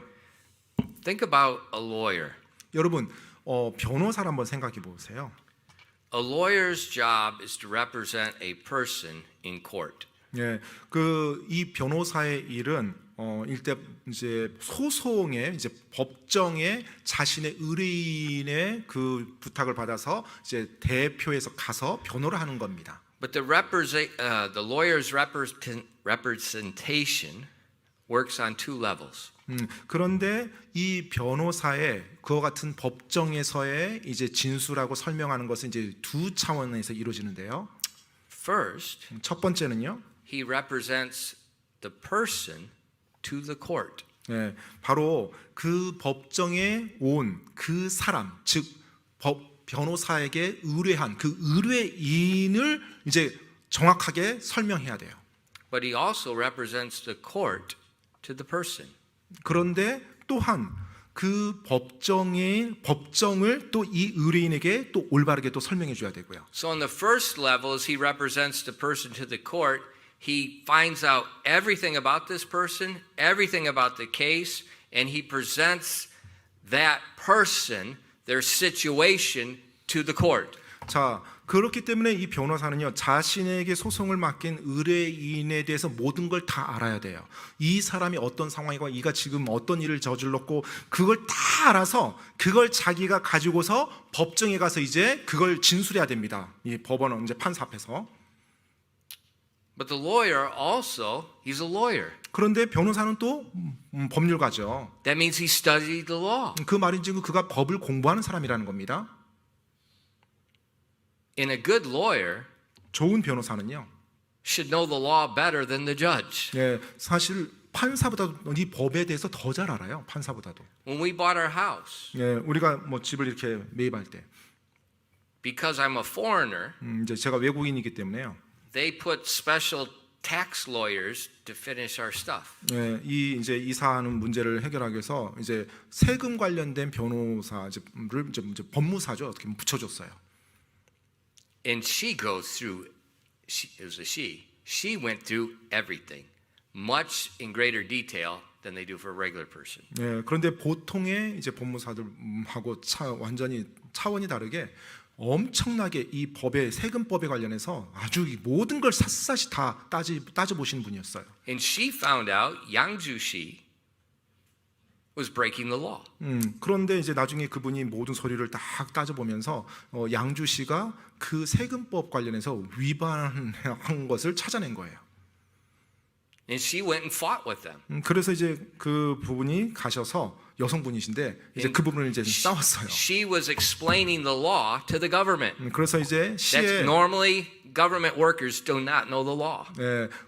Think about a lawyer. 여러분, 변호사를 한번 생각해 보세요. A lawyer's job is to represent a person in court. 예, 그 이 변호사의 일은 일대 이제 소송에 이제 법정에 자신의 의뢰인의 그 부탁을 받아서 이제 대표해서 가서 변호를 하는 겁니다. But the lawyer's representation works on two levels. 그런데 이 변호사의 그와 같은 법정에서의 이제 진술하고 설명하는 것은 이제 두 차원에서 이루어지는데요. First, 첫 번째는요, he represents the person to the court. 예, 바로 그 법정에 온 그 사람, 즉 변호사에게 의뢰한 그 의뢰인을 이제 정확하게 설명해야 돼요. But he also represents the court to the person. 그런데 또한 그 법정을 또 이 의뢰인에게 또 올바르게 또 설명해 줘야 되고요. So on the first level, as he represents the person to the court, he finds out everything about this person, everything about the case, and he presents that person, their situation, to the court. 자, 그렇기 때문에 이 변호사는요, 자신에게 소송을 맡긴 의뢰인에 대해서 모든 걸 다 알아야 돼요. 이 사람이 어떤 상황이고 이가 지금 어떤 일을 저질렀고 그걸 다 알아서 그걸 자기가 가지고서 법정에 가서 이제 그걸 진술해야 됩니다. 이 법원 이제 판사 앞에서. But the lawyer also, he's a lawyer. 그런데 변호사는 또 법률가죠. That means he studied the law. 그 말인지 그가 법을 공부하는 사람이라는 겁니다. And a good lawyer 좋은 변호사는요, should know the law better than the judge. 예, 사실 판사보다도 이 법에 대해서 더 잘 알아요. 판사보다도. When we bought our house, 예, 우리가 뭐 집을 이렇게 매입할 때, because I'm a foreigner, 이제 제가 외국인이기 때문에요. they put special tax lawyers to finish our stuff. 예, 이제 이사하는 문제를 해결하기 위해서 이제 세금 관련된 변호사를 이제 법무사죠. 어떻게 보면 붙여줬어요. And she goes through. It was a she. She went through everything, much in greater detail than they do for a regular person. 예, 그런데 보통의 이제 법무사들하고 완전히 차원이 다르게 엄청나게 이 법의 세금법에 관련해서 아주 이 모든 걸 샅샅이 다 따져보시는 분이었어요. And she found out Yang Jushi was breaking the law. 그런데 이제 나중에 그분이 모든 서류를 딱 따져보면서 양주 씨가 그 세금법 관련해서 위반한 것을 찾아낸 거예요. And she went and fought with them. 그래서 이제 그 부분이 가셔서 여성분이신데 이제 그 부분을 이제 싸웠어요. She was explaining the law to the government. 그래서 이제 That's 시에 normally government workers do not know the law.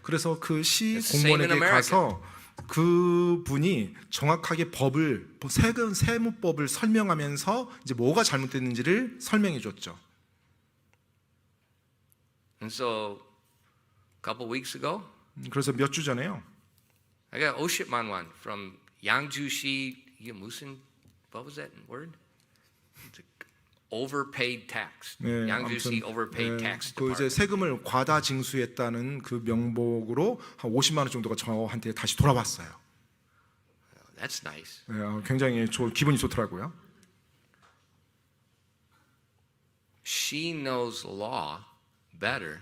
그래서 그 시 It's the same in 공무원에게 America. 가서 그 분이 정확하게 법을 세무법을 설명하면서 이제 뭐가 잘못됐는지를 설명해 줬죠. And so a couple weeks ago, 그래서 몇 주 전에요. I got 50만 원 from Yang Jushi. 이게 무슨 what was that word? Overpaid tax. Yang Jushi overpaid tax. 그 이제 세금을 과다 징수했다는 그 명목으로 한 50만 원 정도가 저한테 다시 돌아왔어요. That's nice. 굉장히 기분이 좋더라고요. She knows the law better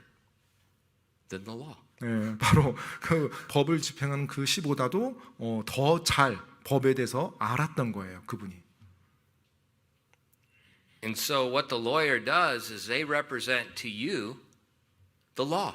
than the law. 바로 그 법을 집행하는 그 시보다도 더 잘 법에 대해서 알았던 거예요, 그분이. And so what the lawyer does is they represent to you the law.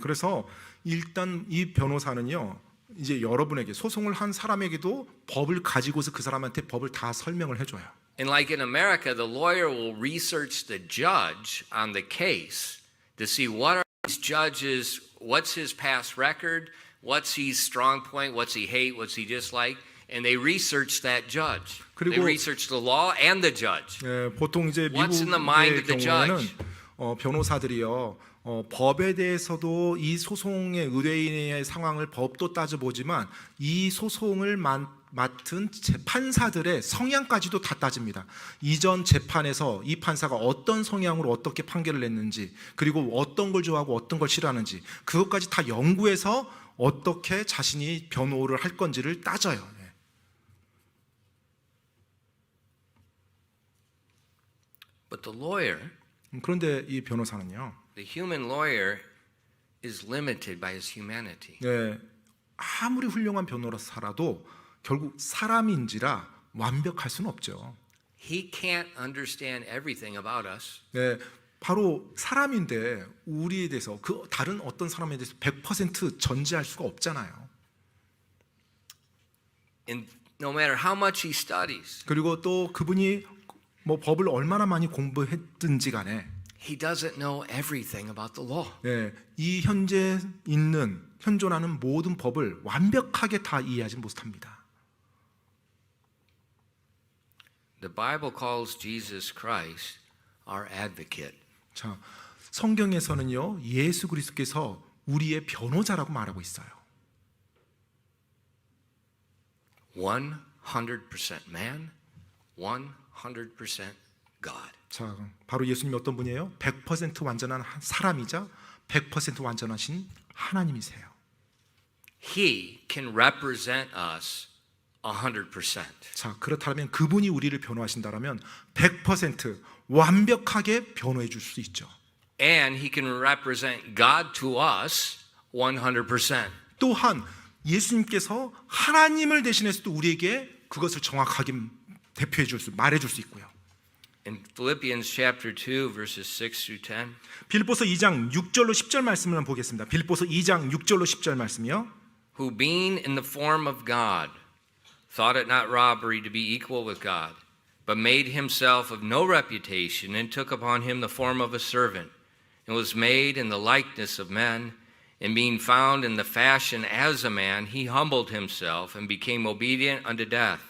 그래서 일단 이 변호사는요, 이제 여러분에게 소송을 한 사람에게도 법을 가지고서 그 사람한테 법을 다 설명을 해줘요. And like in America, the lawyer will research the judge on the case to see what are these judges, what's his past record, what's his strong point, what's he hate, what's he dislike, and they research that judge. They 그리고 research the law and the judge. 보통 이제 What's in the mind 미국의 of the 경우에는 judge? 변호사들이요, 법에 대해서도 이 소송의 의뢰인의 상황을 법도 따져보지만 이 소송을 맡은 판사들의 성향까지도 다 따집니다. 이전 재판에서 이 판사가 어떤 성향으로 어떻게 판결을 냈는지, 그리고 어떤 걸 좋아하고 어떤 걸 싫어하는지, 그것까지 다 연구해서 어떻게 자신이 변호를 할 건지를 따져요. But the lawyer, 그런데 이 변호사는요, the human lawyer, is limited by his humanity. 아무리 훌륭한 변호사라도 결국 사람인지라 완벽할 수는 없죠. He can't understand everything about us. 바로 사람인데 우리에 대해서 그 다른 어떤 사람에 대해서 100% 전제할 수가 없잖아요. And no matter how much he studies, 그리고 또 그분이 뭐 법을 얼마나 많이 공부했든지 간에 he doesn't know everything about the law. 이 현재 있는 현존하는 모든 법을 완벽하게 다 이해하지 못합니다. The Bible calls Jesus Christ our advocate. 자, 성경에서는요, 예수 그리스도께서 우리의 변호자라고 말하고 있어요. 100% man, 100% God. 자, 바로 예수님이 어떤 분이에요? 100% 완전한 사람이자 100% 완전하신 하나님이세요. He can represent us 100%. 자, 그렇다면 그분이 우리를 변호하신다면 100% 완벽하게 변호해 줄 수 있죠. And he can represent God to us 100%. 또한 예수님께서 하나님을 대신해서도 우리에게 그것을 정확하게 대표해 줄 수, 말해 줄 수 있고요. In Philippians chapter 2 verses 6 through 10. 빌립보서 2장 6절로 10절 말씀을 한번 보겠습니다. 빌립보서 2장 6절로 10절 말씀이요. Who being in the form of God thought it not robbery to be equal with God, but made himself of no reputation and took upon him the form of a servant and was made in the likeness of men, and being found in the fashion as a man, he humbled himself and became obedient unto death,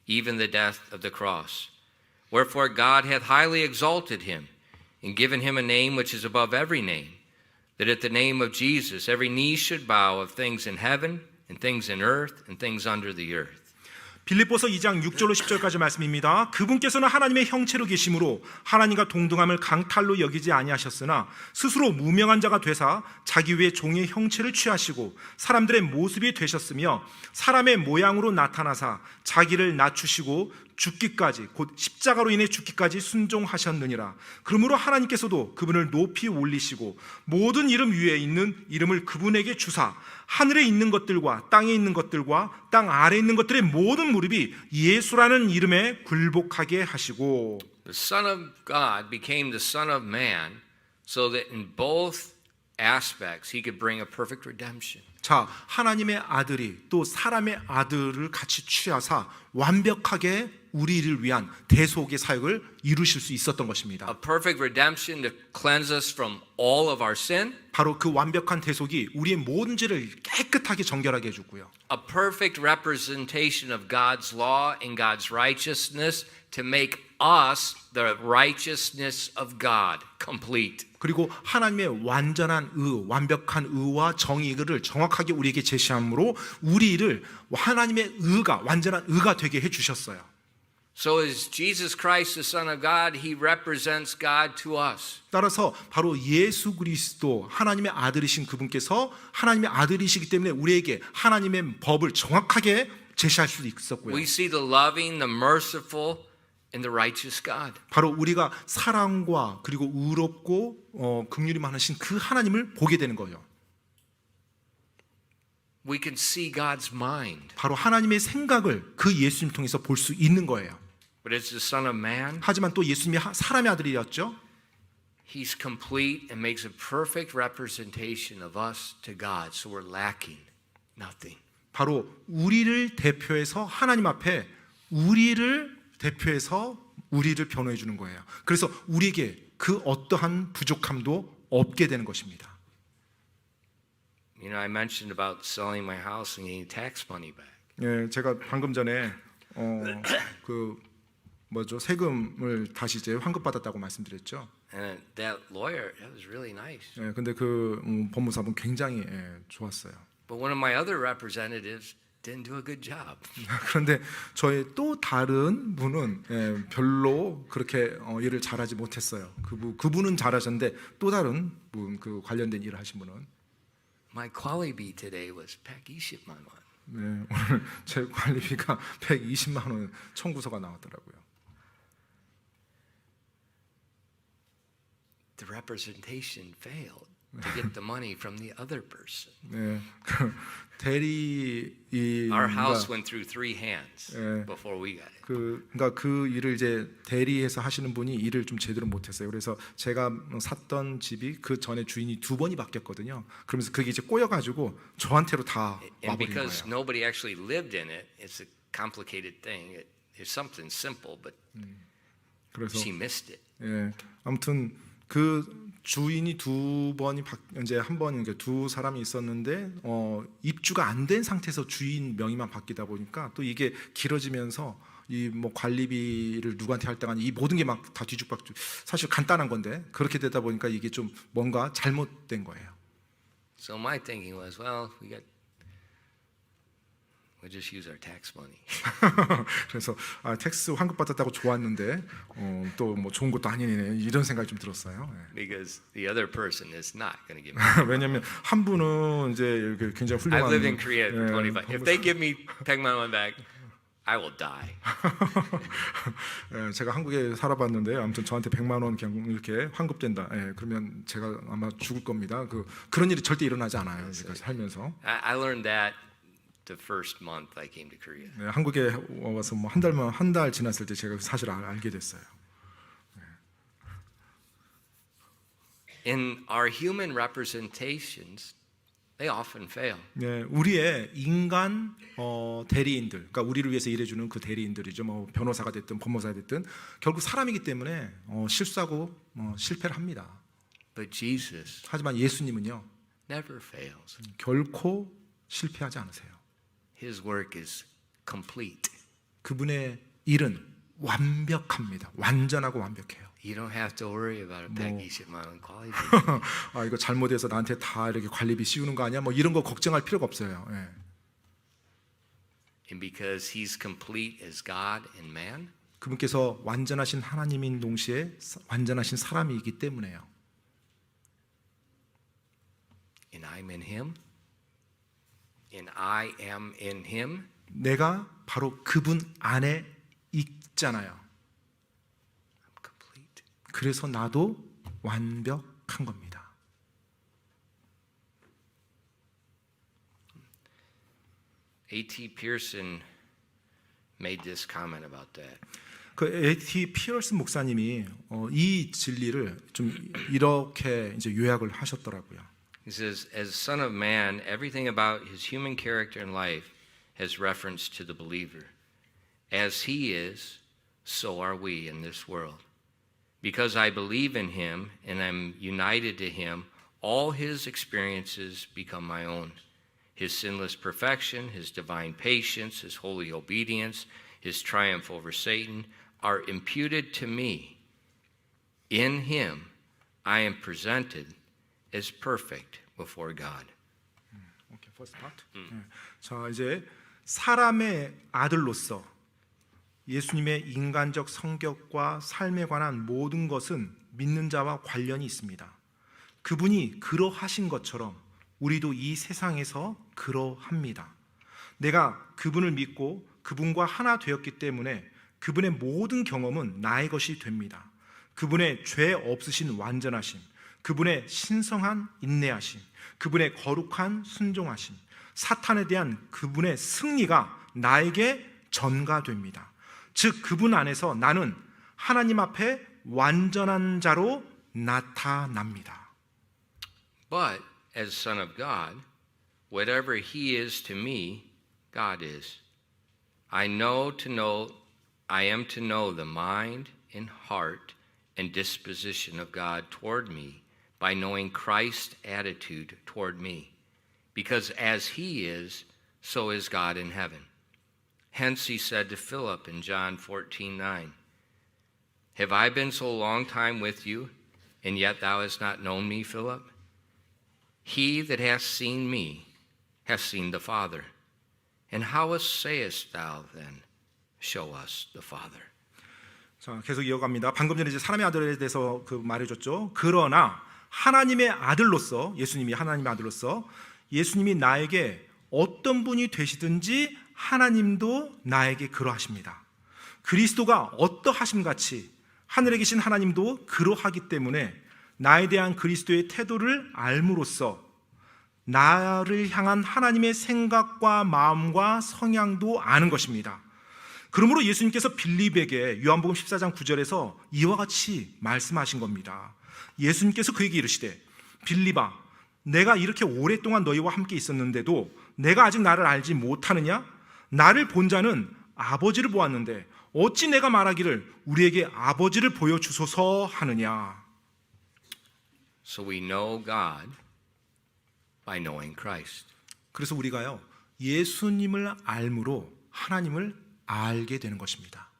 even the death of the cross. Wherefore God hath highly exalted him and given him a name which is above every name, that at the name of Jesus every knee should bow of things in heaven and things in earth and things under the earth. 빌립보서 2장 6절로 10절까지 말씀입니다. 그분께서는 하나님의 형체로 계심으로 하나님과 동등함을 강탈로 여기지 아니하셨으나 스스로 무명한 자가 되사 자기 위에 종의 형체를 취하시고 사람들의 모습이 되셨으며 사람의 모양으로 나타나사 자기를 낮추시고 죽기까지 곧 십자가로 인해 죽기까지 순종하셨느니라. 그러므로 하나님께서도 그분을 높이 올리시고 모든 이름 위에 있는 이름을 그분에게 주사 하늘에 있는 것들과 땅에 있는 것들과 땅 아래에 있는 것들의 모든 무릎이 예수라는 이름에 굴복하게 하시고 The Son of God became the Son of Man so that in both aspects he could bring a perfect redemption. 자, 하나님의 아들이 또 사람의 아들을 같이 취하사 완벽하게 우리를 위한 대속의 사역을 이루실 수 있었던 것입니다. A perfect redemption to cleanse us from all of our sin. 바로 그 완벽한 대속이 우리의 모든 죄를 깨끗하게 정결하게 해주고요. A perfect representation of God's law and God's righteousness to make us the righteousness of God complete. 그리고 하나님의 완전한 완벽한 의와 정의를 정확하게 우리에게 제시함으로 우리를 하나님의 의가 완전한 의가 되게 해주셨어요. So as Jesus Christ, the Son of God, he represents God to us. 따라서 바로 예수 그리스도 하나님의 아들이신 그분께서 하나님의 아들이시기 때문에 우리에게 하나님의 법을 정확하게 제시할 수 있었고요. We see the loving, the merciful, and the righteous God. 바로 우리가 사랑과 그리고 의롭고 긍휼이 많으신 그 하나님을 보게 되는 거예요. We can see God's mind. 바로 하나님의 생각을 그 예수님 통해서 볼 수 있는 거예요. But as the Son of Man, 하지만 또 예수님이 사람의 아들이었죠. he's complete and makes a perfect representation of us to God. So we're lacking nothing. 바로 우리를 대표해서 하나님 앞에 우리를 대표해서 우리를 변호해 주는 거예요. 그래서 우리에게 그 어떠한 부족함도 없게 되는 것입니다. You know, I mentioned about selling my house and getting tax money back. 예, 제가 방금 전에 세금을 다시 이제 환급받았다고 말씀드렸죠. And that lawyer, that was really nice. 예, 근데 그 법무사분 굉장히 좋았어요. But one of my other representatives didn't do a good job. 그런데 저의 또 다른 분은 별로 그렇게 일을 잘하지 못했어요. 그분은 잘하셨는데 또 다른 분, 그 관련된 일을 하신 분은 My quality today was 120만 원. 네, 오늘 제 관리비가 120만 원 청구서가 나왔더라고요. The representation failed to get the money from the other person. 네, 그 대리인과 Our house went through 3 hands 예. before we got it. 그러니까 그 일을 이제 대리해서 하시는 분이 일을 좀 제대로 못했어요. 그래서 제가 샀던 집이 그 전에 주인이 2번이 바뀌었거든요. 그러면서 그게 이제 꼬여가지고 저한테로 다 And 와버린 because 거예요. nobody actually lived in it, it's a complicated thing. It's something simple, but 그래서 she missed it. 예, 아무튼 그 주인이 2번이 이제 한 번 이제 두 사람이 있었는데 입주가 안 된 상태에서 주인 명의만 바뀌다 보니까 또 이게 길어지면서 이 뭐 관리비를 누구한테 할 때가 이 모든 게 막 다 뒤죽박죽 사실 간단한 건데 그렇게 되다 보니까 이게 좀 뭔가 잘못된 거예요. So my thinking was, well, we'll just use our tax money. 그래서 텍스 환급 받았다고 좋았는데 또 뭐 좋은 것도 아니네 이런 생각이 좀 들었어요. Because the other person is not going to give me. 왜냐하면 한 분은 이제 이렇게 굉장히 I 훌륭한 lived in Korea for 예, 25. If they give me 100만 원 back, I will die. 예, 제가 한국에 살아봤는데 아무튼 저한테 100만 원 그냥 이렇게 환급된다. 예, 그러면 제가 아마 죽을 겁니다. 그런 일이 절대 일어나지 않아요. 제가 살면서. I learned that the first month I came to Korea. 네, 한국에 와서 뭐 한 달 지났을 때 제가 사실 알게 됐어요. In our human representations, they often fail. 네, 우리의 인간 대리인들, 그러니까 우리를 위해서 일해주는 그 대리인들이죠. 뭐 변호사가 됐든 법무사가 됐든 결국 사람이기 때문에 실수하고 실패를 합니다. But Jesus 하지만 예수님은요, never fails. 결코 실패하지 않으세요. His work is complete. 그분의 일은 완벽합니다. 완전하고 완벽해요. You don't have to worry about a 120만 원 quality. 이거 잘못해서 나한테 다 이렇게 관리비 씌우는 거 아니야? 뭐 이런 거 걱정할 필요가 없어요. 예. And because he's complete as God and man, 그분께서 완전하신 하나님인 동시에 완전하신 사람이기 때문에요. and I'm in him, and I am in him, 내가 바로 그분 안에 있잖아요. I'm complete. 그래서 나도 완벽한 겁니다. A.T. Pearson made this comment about that. 그 A.T. 피어슨 목사님이 이 진리를 좀 이렇게 이제 요약을 하셨더라고요. He says, as Son of Man, everything about his human character and life has reference to the believer. As he is, so are we in this world. Because I believe in him and am united to him, all his experiences become my own. His sinless perfection, his divine patience, his holy obedience, his triumph over Satan are imputed to me. In him, I am presented as perfect before God. 오케이, first part. 자, 이제 사람의 아들로서 예수님의 인간적 성격과 삶에 관한 모든 것은 믿는 자와 관련이 있습니다. 그분이 그러하신 것처럼 우리도 이 세상에서 그러합니다. 내가 그분을 믿고 그분과 하나 되었기 때문에 그분의 모든 경험은 나의 것이 됩니다. 그분의 죄 없으신 완전하심, 그분의 신성한 인내하심, 그분의 거룩한 순종하심, 사탄에 대한 그분의 승리가 나에게 전가됩니다. 즉 그분 안에서 나는 하나님 앞에 완전한 자로 나타납니다. But as Son of God, whatever he is to me, God is. I am to know the mind and heart and disposition of God toward me by knowing Christ's attitude toward me. Because as he is, so is God in heaven. Hence he said to Philip in John 14:9, Have I been so long time with you, and yet thou hast not known me, Philip? He that hath seen me hath seen the Father. And how sayest thou then, Show us the Father? 자, 계속 이어갑니다. 방금 전에 이제 사람의 아들에 대해서 그 말해줬죠. 그러나 하나님의 아들로서, 예수님이 하나님의 아들로서 예수님이 나에게 어떤 분이 되시든지 하나님도 나에게 그러하십니다. 그리스도가 어떠하심 같이 하늘에 계신 하나님도 그러하기 때문에 나에 대한 그리스도의 태도를 알므로써 나를 향한 하나님의 생각과 마음과 성향도 아는 것입니다. 그러므로 예수님께서 빌립에게 요한복음 14장 9절에서 이와 같이 말씀하신 겁니다. 예수님께서 그에게 이르시되 빌립아, 내가 이렇게 오랫동안 너희와 함께 있었는데도 내가 아직 나를 알지 못하느냐? 나를 본 자는 아버지를 보았는데 어찌 내가 말하기를 우리에게 아버지를 보여주소서 하느냐? So we know God by knowing Christ. 그래서 우리가요 예수님을 알므로 하나님을 알게 되는 것입니다.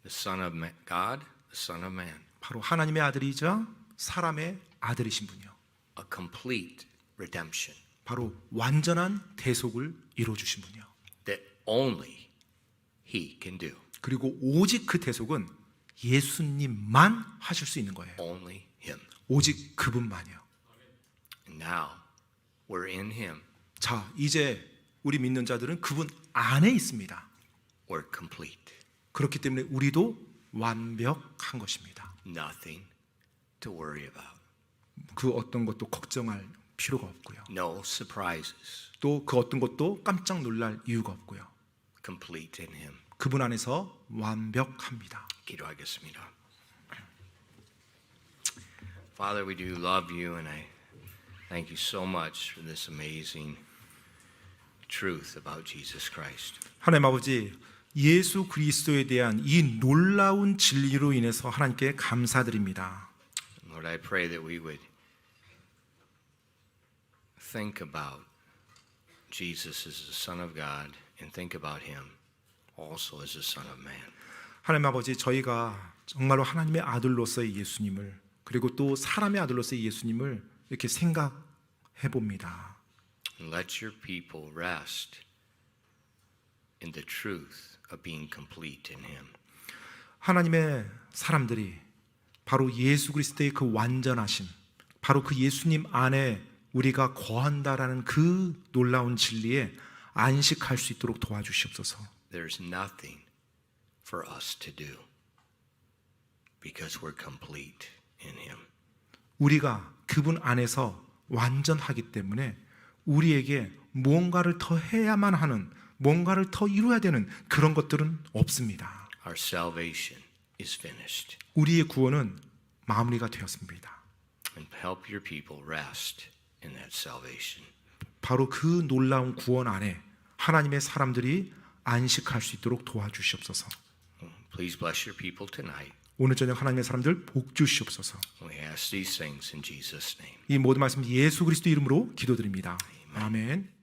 The Son of God, the Son of Man. 바로 하나님의 아들이자 사람의 아들이신 분이요. A complete redemption 바로 완전한 대속을 이루어 주신 분이요. that only He can do. 그리고 오직 그 대속은 예수님만 하실 수 있는 거예요. Only Him. 오직 그분만이요. And now we're in Him. 자, 이제 우리 믿는 자들은 그분 안에 있습니다. We're complete. 그렇기 때문에 우리도 완벽한 것입니다. Nothing to worry about. 그 어떤 것도 걱정할 필요가 없고요. No surprises. 또 그 어떤 것도 깜짝 놀랄 이유가 없고요. Complete in Him. 그분 안에서 완벽합니다. 기도하겠습니다. Father, we do love you, and I thank you so much for this amazing truth about Jesus Christ. 하나님 아버지, 예수 그리스도에 대한 이 놀라운 진리로 인해서 하나님께 감사드립니다. Lord, I pray that we would think about Jesus as the Son of God and think about Him also as the Son of Man. 하나님 아버지, 저희가 정말로 하나님의 아들로서의 예수님을 그리고 또 사람의 아들로서의 예수님을 이렇게 생각해 봅니다. And let your people rest in the truth of being complete in Him. 하나님의 사람들이 바로 예수 그리스도의 그 완전하심, 바로 그 예수님 안에 우리가 거한다라는 그 놀라운 진리에 안식할 수 있도록 도와주시옵소서. there's nothing for us to do because we're complete in him. 우리가 그분 안에서 완전하기 때문에 우리에게 무언가를 더 해야만 하는, 뭔가를 더 이루어야 되는 그런 것들은 없습니다. Our salvation is finished. 우리의 구원은 마무리가 되었습니다. And help your people rest in that salvation. 바로 그 놀라운 구원 안에 하나님의 사람들이 안식할 수 있도록 도와주시옵소서. Please bless your people tonight. 오늘 저녁 하나님의 사람들 복 주시옵소서. We ask these things in Jesus' name. 이 모든 말씀 예수 그리스도 이름으로 기도드립니다. 아멘.